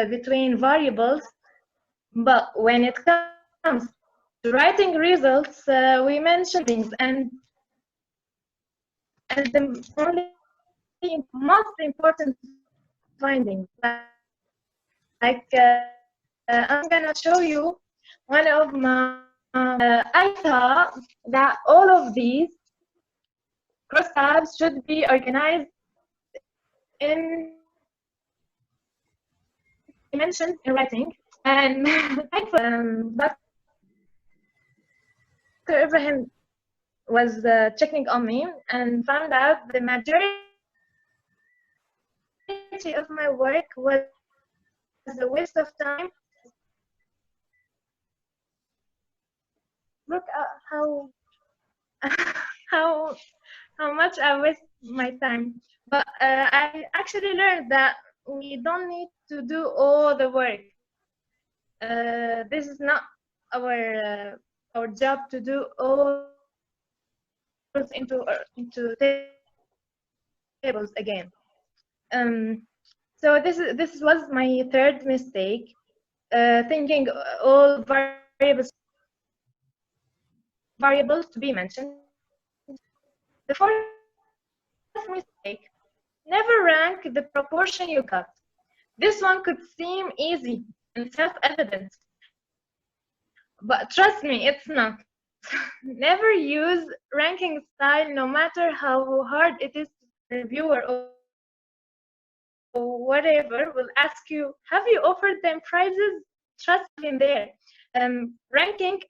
between variables. But when it comes to writing results, we mention things, and the only most important findings, like I'm gonna show you one of my. I thought that all of these cross tabs should be organized in dimensions in writing, and but Ibrahim was checking on me and found out the majority of my work was a waste of time. Look at how how how much I waste my time. But I actually learned that we don't need to do all the work. This is not our job to do all into tables again. So this was my third mistake, thinking all variables to be mentioned. The fourth mistake, never rank the proportion you got. This one could seem easy and self-evident, but trust me, it's not. Never use ranking style, no matter how hard it is. The reviewer or whatever will ask you, have you offered them prizes? Trust me in there. Ranking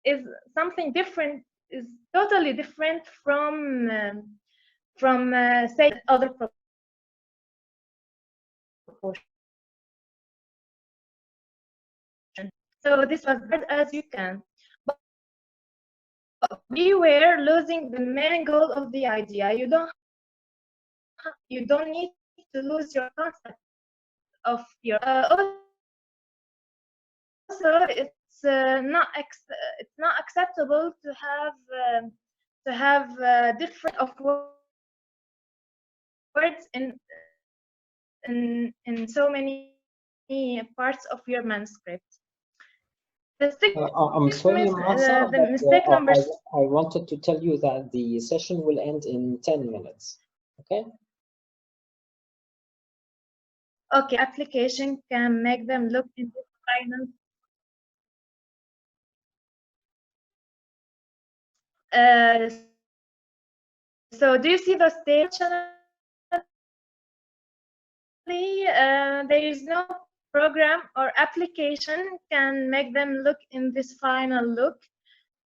is something different, is totally different from say other proportion. So this was bad as you can. But beware losing the main goal of the idea. You don't need to lose your concept of your. Also, it's not acceptable to have different of words in so many parts of your manuscript. I'm sorry, Massa, the mistake number. I wanted to tell you that the session will end in 10 minutes. Okay. Okay, application can make them look in this final. So do you see those tables? There is no program or application can make them look in this final look.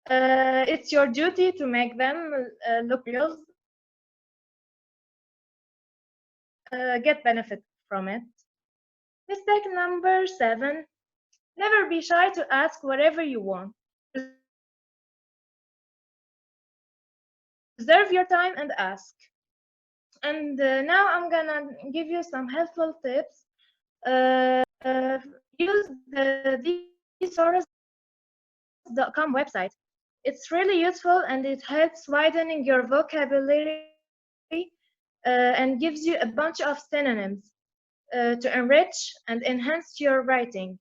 It's your duty to make them look real. Get benefit from it. Mistake number 7. Never be shy to ask whatever you want. Reserve your time and ask. And now I'm gonna give you some helpful tips. Use the thesaurus.com website. It's really useful and it helps widening your vocabulary and gives you a bunch of synonyms to enrich and enhance your writing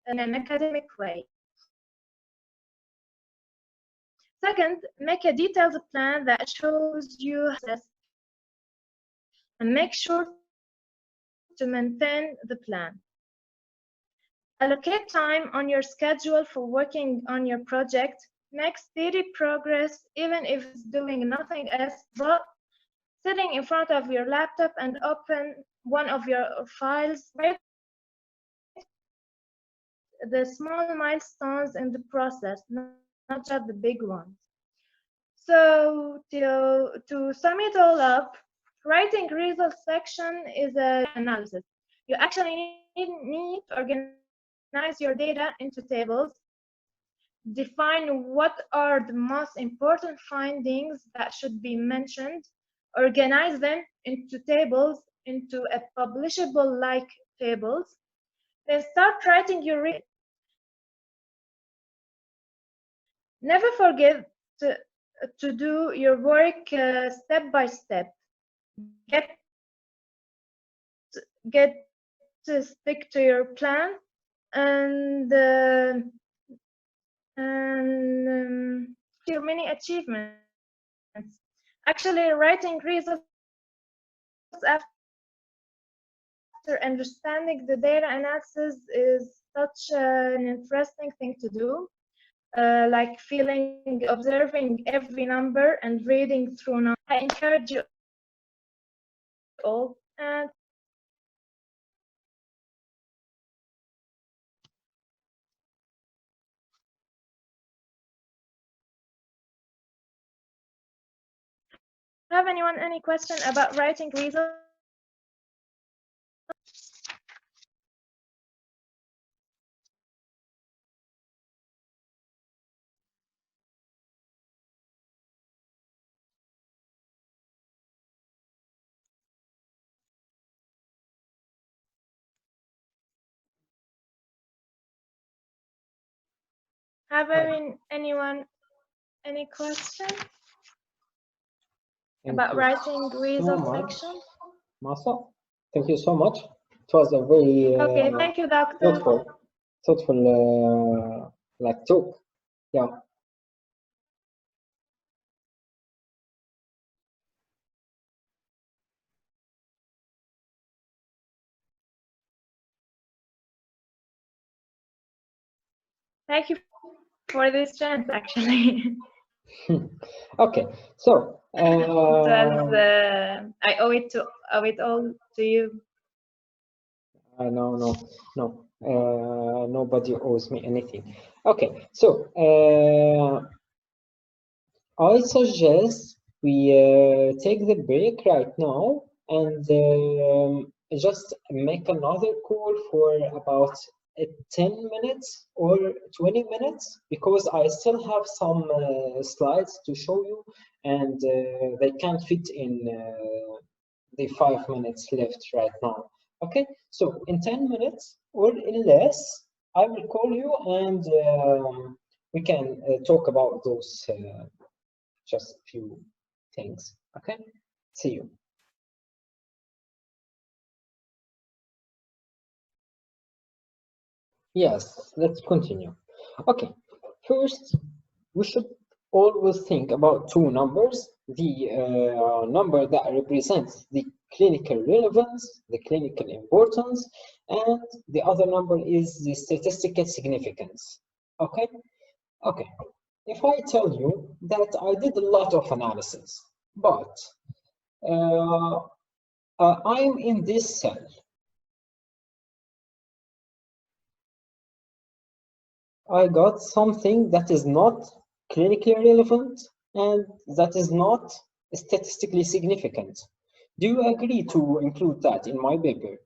in an academic way. Second, make a detailed plan that shows you access and make sure to maintain the plan. Allocate time on your schedule for working on your project. Make steady progress even if it's doing nothing else but sitting in front of your laptop and open one of your files. Write the small milestones in the process, not just the big ones. So to sum it all up, writing results section is an analysis. You actually need to organize your data into tables, define what are the most important findings that should be mentioned, organize them into tables, into a publishable like tables, then start writing your Never forget to do your work step by step. Get to stick to your plan and your many achievements. Actually, writing results after understanding the data analysis is such an interesting thing to do. Like observing every number and reading through numbers. I encourage you all and Have anyone any question about writing results? Have anyone any question about writing result section? Massa, thank you so much. It was a very Okay, thank you, doctor. thoughtful like talk. Yeah. Thank you for this chance, actually. Okay, so I owe it all to you. no, nobody owes me anything. Okay, so I suggest we take the break right now and just make another call for about 10 minutes or 20 minutes, because I still have some slides to show you, and they can't fit in the 5 minutes left right now. Okay, so in 10 minutes or in less, I will call you and we can talk about those just few things. Okay, see you. Yes, let's continue. Okay, first we should always think about two numbers: the number that represents the clinical relevance, the clinical importance, and the other number is the statistical significance. Okay, okay. If I tell you that I did a lot of analysis, but I'm in this cell, I got something that is not clinically relevant and that is not statistically significant. Do you agree to include that in my paper?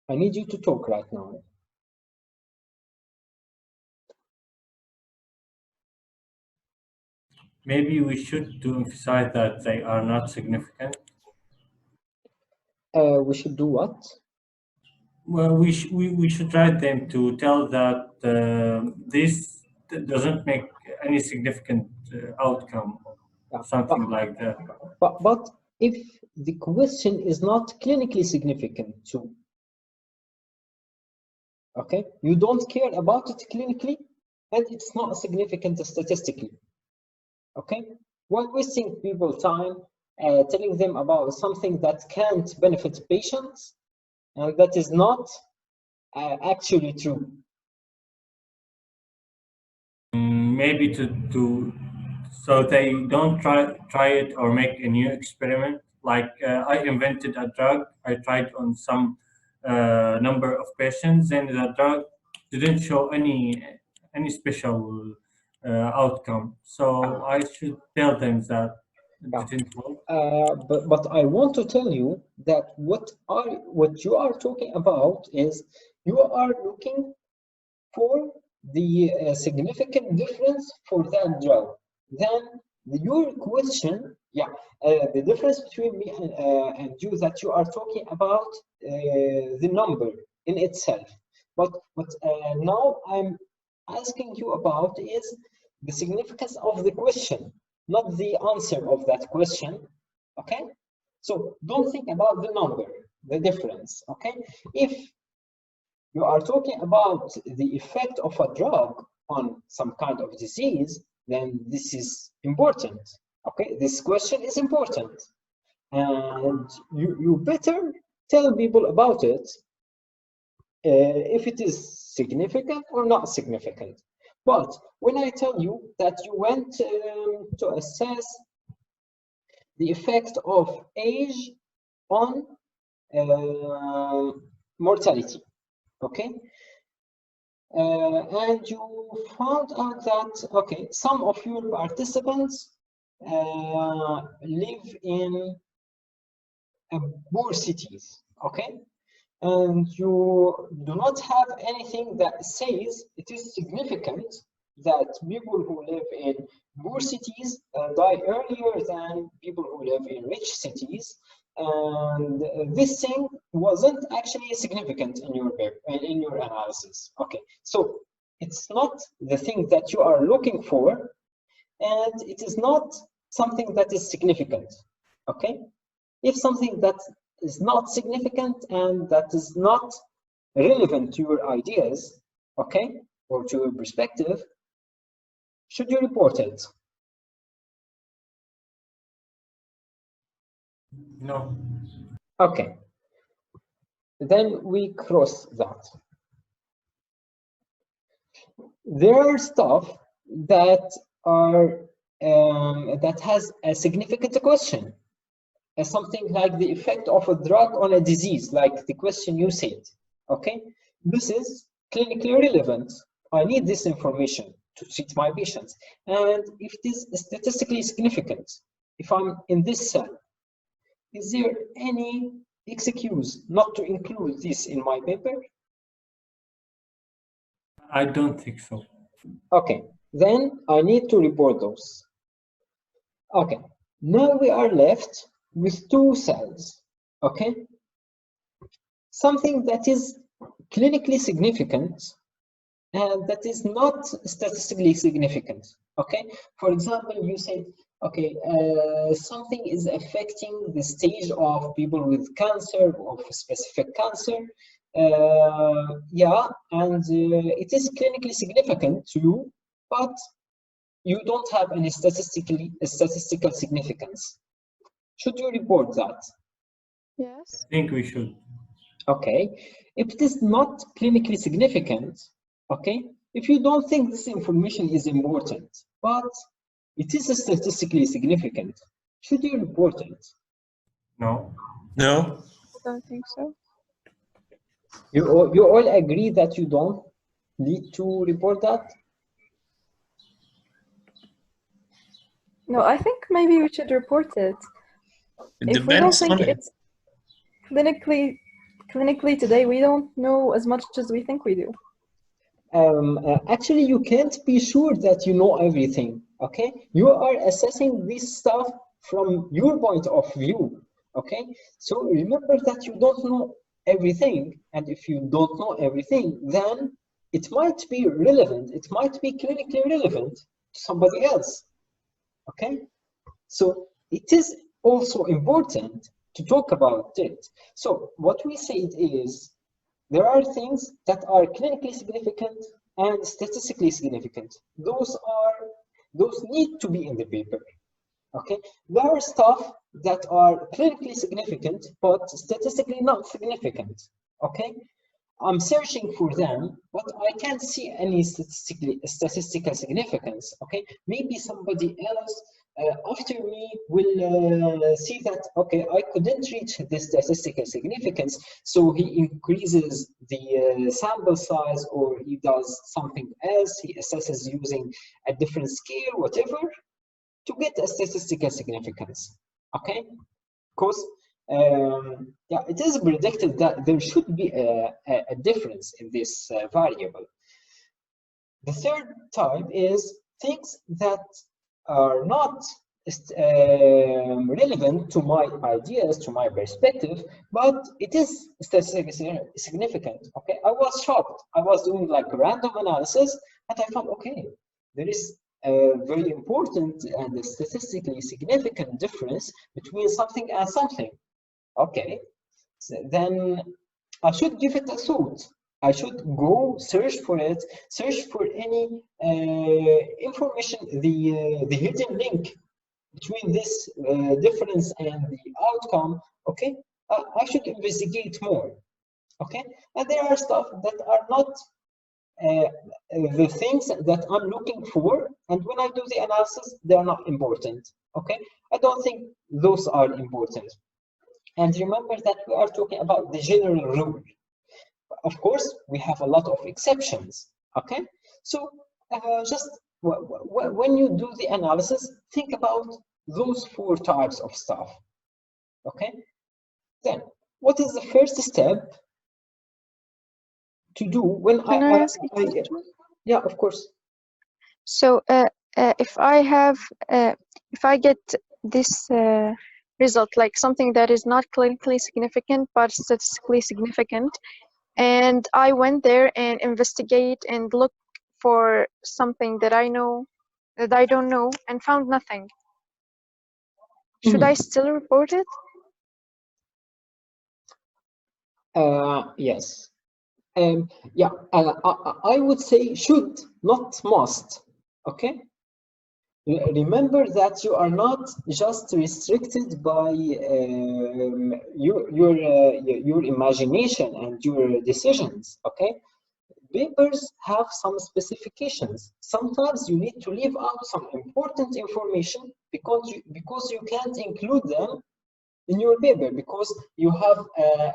I need you to talk right now. Maybe we should to emphasize that they are not significant. We should do what? Well, we should write them to tell that this doesn't make any significant outcome, or something like that. But if the question is not clinically significant too, okay, you don't care about it clinically, and it's not significant statistically. Okay, why wasting people time telling them about something that can't benefit patients and that is not actually true? Maybe so they don't try it or make a new experiment. Like I invented a drug, I tried on some number of patients, and the drug didn't show any special outcome. So I should tell them that it didn't work. But I want to tell you that what you are talking about is you are looking for the significant difference for that drug. Then your question, the difference between me and you that you are talking about the number in itself. But now I'm asking you about is the significance of the question, not the answer of that question. Okay, so don't think about the number, the difference. Okay, if you are talking about the effect of a drug on some kind of disease, then this is important. Okay, this question is important, and you better tell people about it if it is significant or not significant. But when I tell you that you went to assess the effect of age on mortality, okay, and you found out that, okay, some of your participants live in poor cities, okay? And you do not have anything that says it is significant that people who live in poor cities die earlier than people who live in rich cities. And this thing wasn't actually significant in your paper, in your analysis. Okay, so it's not the thing that you are looking for, and it is not something that is significant. Okay, if something that is not significant and that is not relevant to your ideas, okay, or to your perspective, should you report it? No. Okay, then we cross that. There are stuff that are that has a significant question, something like the effect of a drug on a disease, like the question you said. Okay, this is clinically relevant. I need this information to treat my patients, and if it is statistically significant, if I'm in this cell, is there any excuse not to include this in my paper? I don't think so. Okay, then I need to report those. Okay, now we are left with two cells. Okay, something that is clinically significant and that is not statistically significant. Okay, for example, you said, okay, something is affecting the stage of people with cancer, of a specific cancer. Yeah, and it is clinically significant to you, but you don't have any statistical significance. Should you report that? Yes. I think we should. Okay, if it is not clinically significant, okay, if you don't think this information is important, but it is statistically significant, should you report it? No. No. I don't think so. You all agree that you don't need to report that? No, I think maybe we should report it. It If we don't depends think on it. it's clinically today, we don't know as much as we think we do. Actually, you can't be sure that you know everything, okay? You are assessing this stuff from your point of view, okay? So remember that you don't know everything, and if you don't know everything, then it might be relevant, it might be clinically relevant to somebody else, okay? So it is also important to talk about it. So what we said is, there are things that are clinically significant and statistically significant. Those need to be in the paper. Okay, there are stuff that are clinically significant but statistically not significant. Okay, I'm searching for them, but I can't see any statistical significance. Okay, maybe somebody else after me will see that, okay, I couldn't reach the statistical significance, so he increases the sample size, or he does something else, he assesses using a different scale, whatever, to get a statistical significance. Okay, because yeah, it is predicted that there should be a difference in this variable. The third type is things that are not relevant to my ideas, to my perspective, but it is statistically significant. Okay, I was shocked. I was doing like random analysis, and I found, okay, there is a very important and statistically significant difference between something and something. Okay, so then I should give it a thought. I should go search for it, search for any information, the hidden link between this difference and the outcome. Okay, I should investigate more. Okay, and there are stuff that are not the things that I'm looking for, and when I do the analysis, they are not important. Okay, I don't think those are important. And remember that we are talking about the general rule. Of course, we have a lot of exceptions, okay? So just when you do the analysis, think about those 4 types of stuff. Okay, then what is the first step to do when Can I ask a question? yeah, of course. So if I get this result, like something that is not clinically significant but statistically significant, and I went there and investigate and look for something that I don't know and found nothing, should I still report it? Yes. Yeah, I would say should, not must. Okay. Remember that you are not just restricted by your imagination and your decisions. Okay. Papers have some specifications. Sometimes you need to leave out some important information because you can't include them in your paper because you have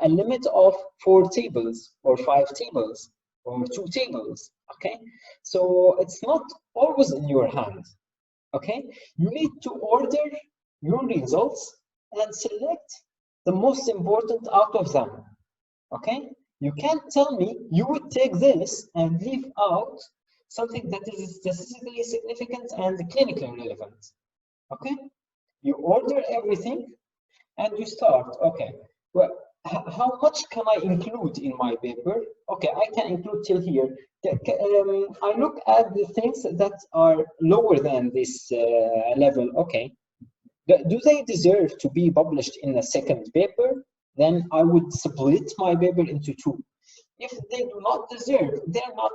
a limit of 4 tables or 5 tables or 2 tables. Okay, so it's not always in your hand. Okay, you need to order your results and select the most important out of them. Okay, you can't tell me you would take this and leave out something that is statistically significant and clinically relevant. Okay, you order everything and you start. Okay, well, how much can I include in my paper? Okay, I can include till here. I look at the things that are lower than this level. Okay, do they deserve to be published in a second paper? Then I would split my paper into 2. If they do not deserve, they're not.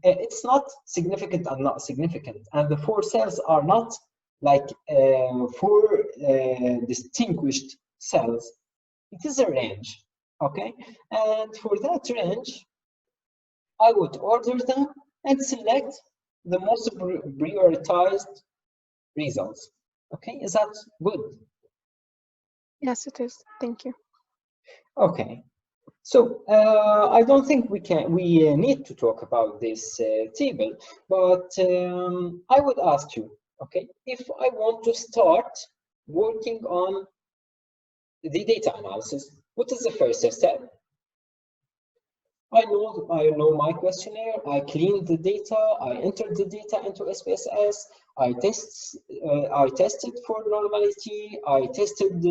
It's not significant and not significant, and the 4 cells are not like 4 distinguished cells. It is a range. Okay, and for that range, I would order them and select the most prioritized results. Okay, is that good? Yes, it is. Thank you. Okay, so I don't think we need to talk about this table, but I would ask you, okay, if I want to start working on the data analysis, what is the first step? I know my questionnaire. I cleaned the data. I entered the data into SPSS. I tested for normality. I tested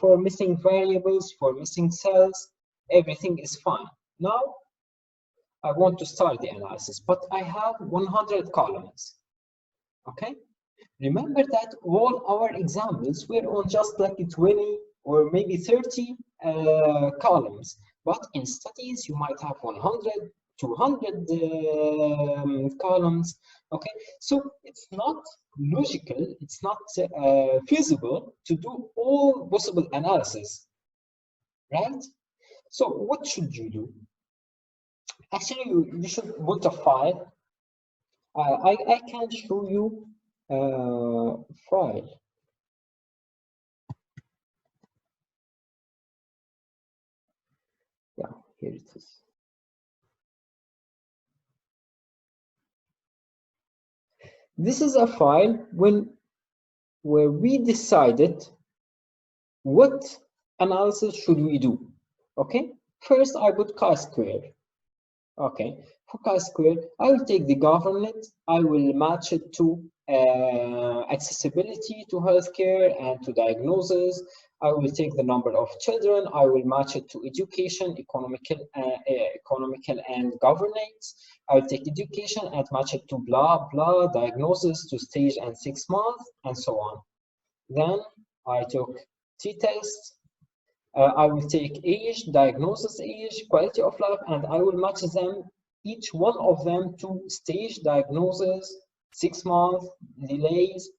for missing variables, for missing cells. Everything is fine. Now I want to start the analysis, but I have 100 columns. Okay. Remember that all our examples were on just like 20 or maybe 30 columns. But in studies, you might have 100, 200 columns. Okay, so it's not logical, it's not feasible to do all possible analysis, right? So what should you do? Actually, you should put a file. I can show you a file. Yeah, here it is. This is a file where we decided what analysis should we do. Okay, first I put chi-square. Okay, for chi-square, I will take the government, I will match it to accessibility to healthcare and to diagnosis. I will take the number of children, I will match it to education, economical and governance. I will take education and match it to blah, blah, diagnosis to stage and 6 months, and so on. Then I took t-test, I will take age, diagnosis age, quality of life, and I will match them, each one of them to stage, diagnosis, 6 months, delays,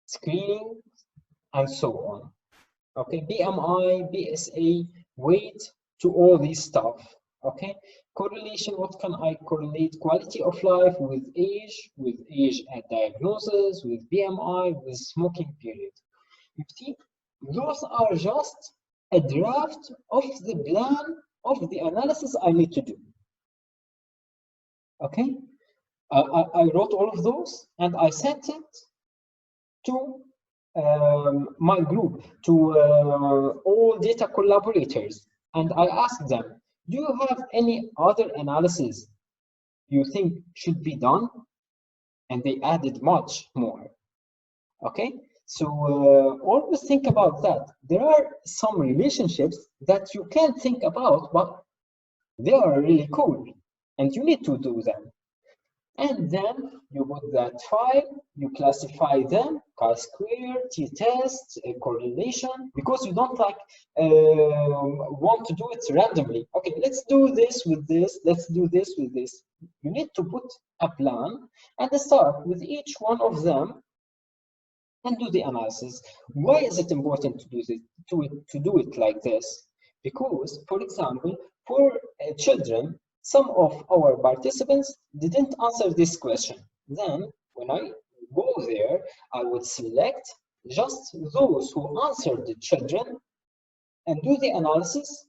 screening, and so on. Okay, BMI, BSA, weight, to all these stuff. Okay, correlation, what can I correlate? Quality of life with age and diagnosis, with BMI, with smoking period. You see, those are just a draft of the plan of the analysis I need to do. Okay, I wrote all of those and I sent it to my group, to all data collaborators, and I asked them, do you have any other analysis you think should be done? And they added much more. Okay, so always think about that. There are some relationships that you can't think about, but they are really cool, and you need to do them. And then you put that file, you classify them, chi-square, t-test, correlation, because you don't like want to do it randomly. Okay, let's do this with this, let's do this with this. You need to put a plan and start with each one of them and do the analysis. Why is it important to do it like this? Because, for example, for children, some of our participants didn't answer this question. Then, when I go there, I would select just those who answered the children and do the analysis,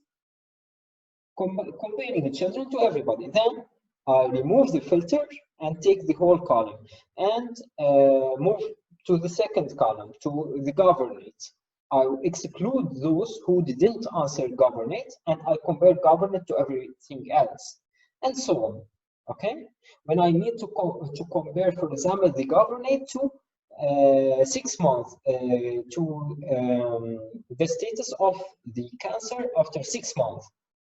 comparing the children to everybody. Then, I remove the filter and take the whole column and move to the second column, to the governate. I exclude those who didn't answer governate, and I compare governate to everything else, and so on. Okay, when I need to compare, for example, the governate to 6 months, to the status of the cancer after 6 months.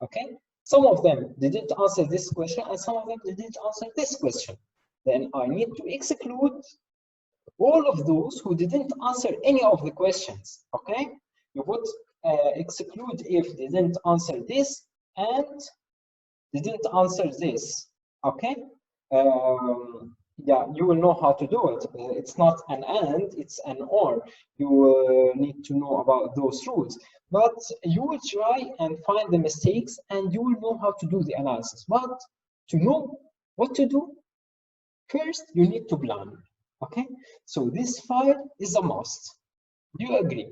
Okay, some of them didn't answer this question, and some of them didn't answer this question. Then I need to exclude all of those who didn't answer any of the questions. Okay, you would exclude if they didn't answer this and they didn't answer this. Okay, yeah, you will know how to do it. It's not an and, it's an or. You need to know about those rules, but you will try and find the mistakes and you will know how to do the analysis. But to know what to do, first you need to plan. Okay, so this file is a must. Do you agree?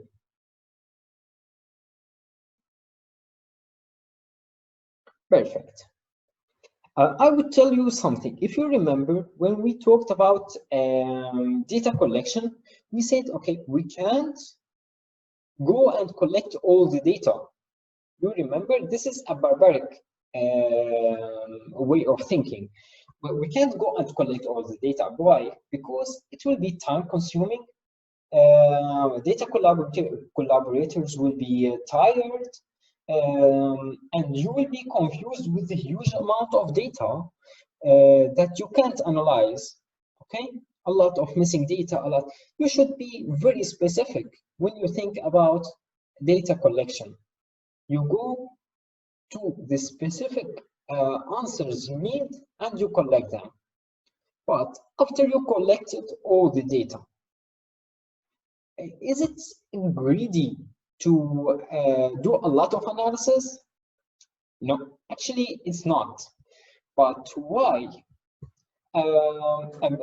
Perfect. I would tell you something. If you remember, when we talked about data collection, we said, okay, we can't go and collect all the data. You remember, this is a barbaric way of thinking. But we can't go and collect all the data. Why? Because it will be time consuming. Data collaborators will be tired, and you will be confused with the huge amount of data that you can't analyze. Okay, a lot of missing data, a lot. You should be very specific when you think about data collection. You go to the specific answers you need and you collect them. But after you collected all the data, is it greedy to do a lot of analysis? No, actually it's not. But why?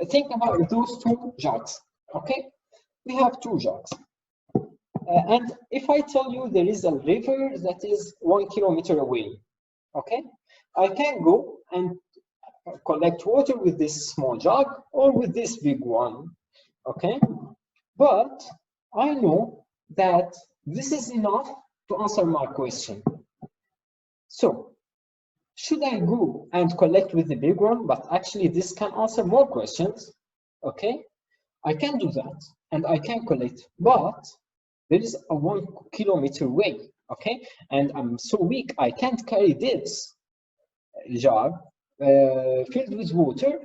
Think about those two jugs. Okay, we have two jugs. And if I tell you there is a river that is 1 kilometer away, okay, I can go and collect water with this small jug or with this big one, okay? But I know that this is enough to answer my question. So, should I go and collect with the big one, but actually this can answer more questions, okay? I can do that, and I can collect, but there is a 1 kilometer way, okay? And I'm so weak, I can't carry this jug filled with water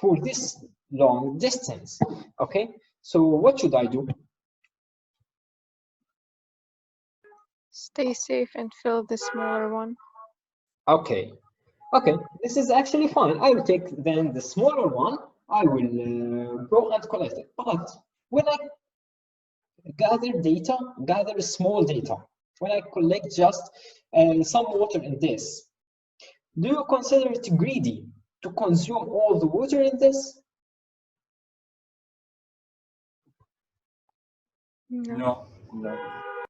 for this long distance, okay? So what should I do? Stay safe and fill the smaller one. Okay, okay, this is actually fine. I will take then the smaller one. I will go and collect it. But when I gather small data, when I collect just some water in this, do you consider it greedy to consume all the water in this? No. No.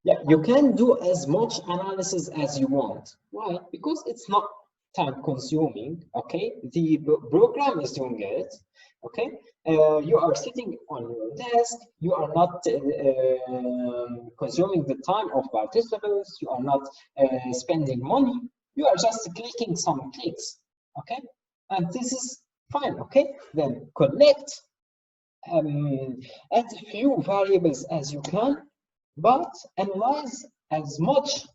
Yeah, you can do as much analysis as you want. Why? Because it's not time consuming, okay? The program is doing it, Okay, you are sitting on your desk, you are not consuming the time of participants, you are not spending money, you are just clicking some clicks. Okay, and this is fine. Okay, then collect as few variables as you can, but analyze as much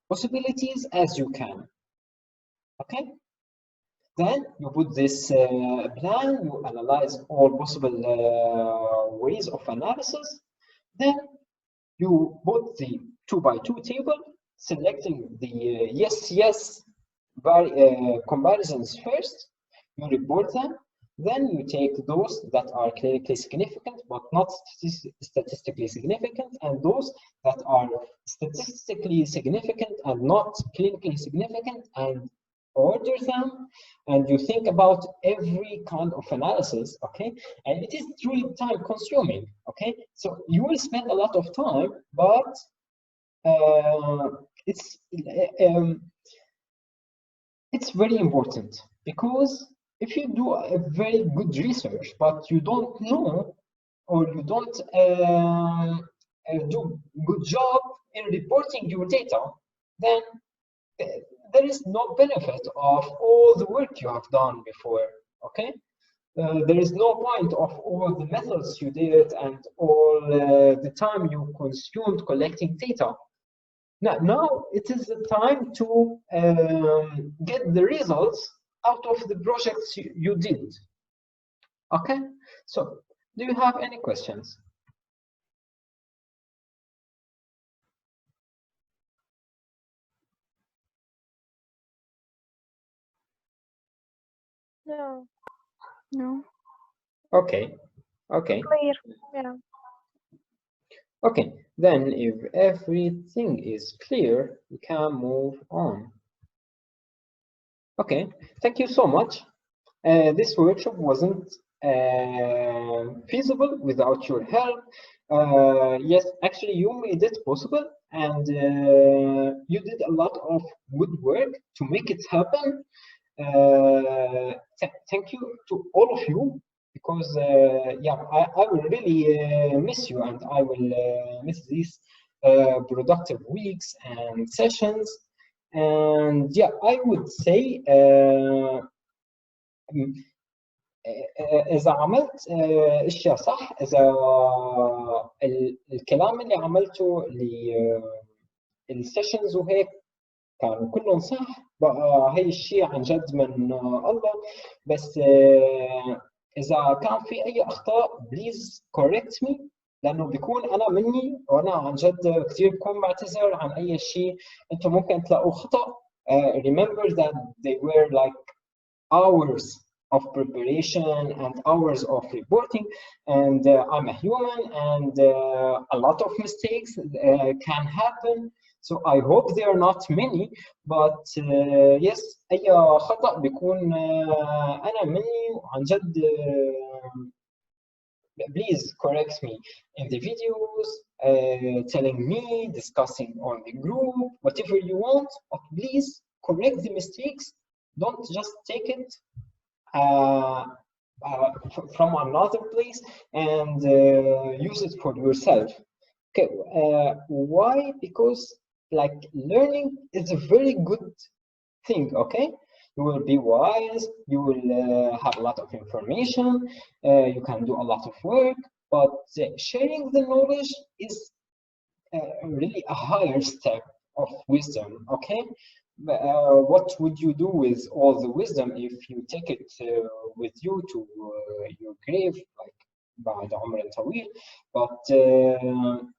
possibilities as you can. Okay, then you put this plan, you analyze all possible ways of analysis, then you put the 2x2 table, selecting the yes comparisons first, you report them, then you take those that are clinically significant but not statistically significant, and those that are statistically significant and not clinically significant, and order them, and you think about every kind of analysis. Okay, and it is truly time consuming. Okay, so you will spend a lot of time, but it's very important, because if you do a very good research but you don't know, or you don't do good job in reporting your data, then there is no benefit of all the work you have done before. Okay, there is no point of all the methods you did and all the time you consumed collecting data. Now it is the time to get the results out of the projects you did. Okay, so do you have any questions? No. No. Okay, okay. Clear. Yeah. Okay, then if everything is clear, we can move on. Okay, thank you so much. This workshop wasn't feasible without your help. Yes, actually you made it possible, and you did a lot of good work to make it happen. Thank you to all of you, because yeah, I will really miss you, and I will miss these productive weeks and sessions. And yeah, I would say إذا عملت أشياء صح، إذا الكلام اللي عملته للسيشنز وهيك كانوا كلهم صح، بقى هي الشيء عن جد من الله. بس إذا كان في أي أخطاء بليز كوريكت مي، لأنه بيكون أنا مني وأنا عن جد كثير بكون بعتذر عن أي شيء أنتم ممكن تلاقوا خطأ. Remember that they were like hours of preparation and hours of reporting, and I'm a human, and a lot of mistakes can happen. So I hope there are not many, but yes, أي خطأ بيكون أنا مني وعن جد. Please correct me in the videos, telling me, discussing on the group, whatever you want, but please correct the mistakes. Don't just take it from another place and use it for yourself. Okay, why? Because like learning is a very good thing. Okay, you will be wise, you will have a lot of information, you can do a lot of work, but sharing the knowledge is really a higher step of wisdom. Okay, what would you do with all the wisdom if you take it with you to your grave, like بعد عمر طويل? But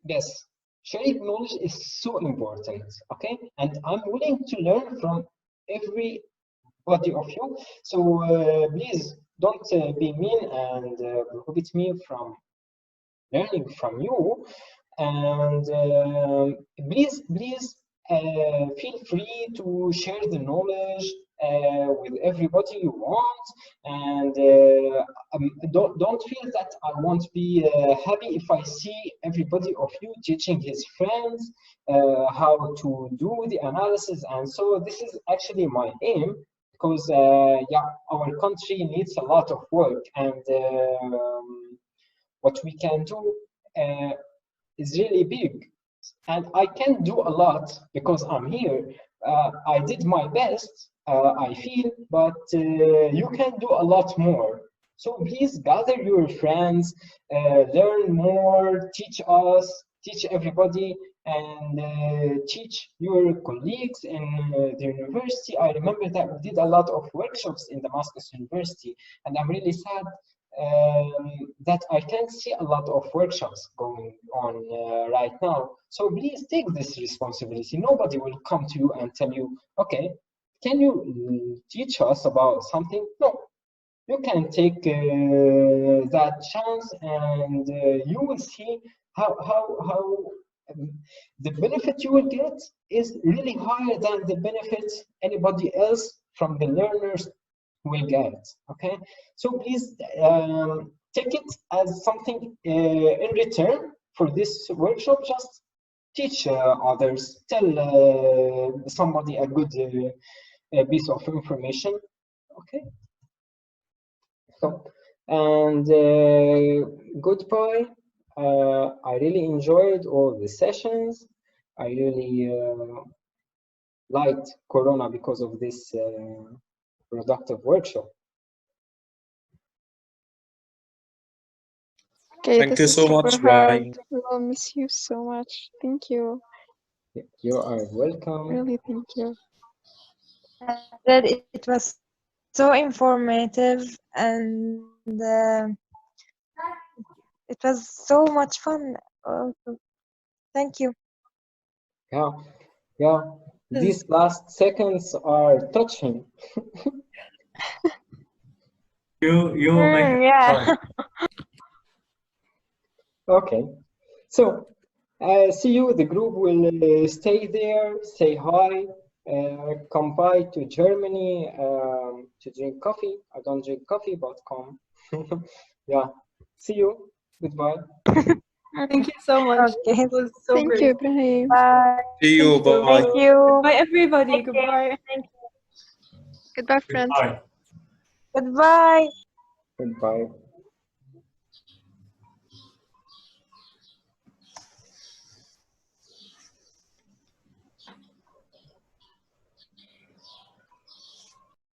yes, sharing knowledge is so important. Okay, and I'm willing to learn from everybody of you. So please don't be mean and prohibit me from learning from you. And please feel free to share the knowledge with everybody you want, and don't feel that I won't be happy if I see everybody of you teaching his friends how to do the analysis. And so this is actually my aim, because yeah, our country needs a lot of work, and what we can do is really big, and I can do a lot because I'm here. I did my best, I feel, but you can do a lot more. So please gather your friends, learn more, teach us, teach everybody, and teach your colleagues in the university. I remember that we did a lot of workshops in Damascus University, and I'm really sad that I can't see a lot of workshops going on right now. So please take this responsibility. Nobody will come to you and tell you, okay, can you teach us about something? No, you can take that chance, and you will see how the benefit you will get is really higher than the benefit anybody else from the learners will get. Okay, so please take it as something in return for this workshop. Just teach others, tell somebody a good piece of information. Okay, so, and goodbye. I really enjoyed all the sessions. I really liked Corona because of this productive workshop. Okay, Thank this you is so super much, hard. Brian. We will miss you so much. Thank you. You are welcome. Really, thank you. That it was so informative, and it was so much fun. Also. Thank you. Yeah, yeah. These last seconds are touching. You make it yeah. fun. Okay, so see you. The group will stay there, say hi, come by to Germany to drink coffee. I don't drink coffee, but come. Yeah, see you. Goodbye. Thank you so much. Okay. It was so Thank great. you, Ibrahim. Bye. See you. Thank you. Bye. Thank you. Bye, everybody. Take care. Goodbye. Thank you. Goodbye, friends. Goodbye. Goodbye. Goodbye.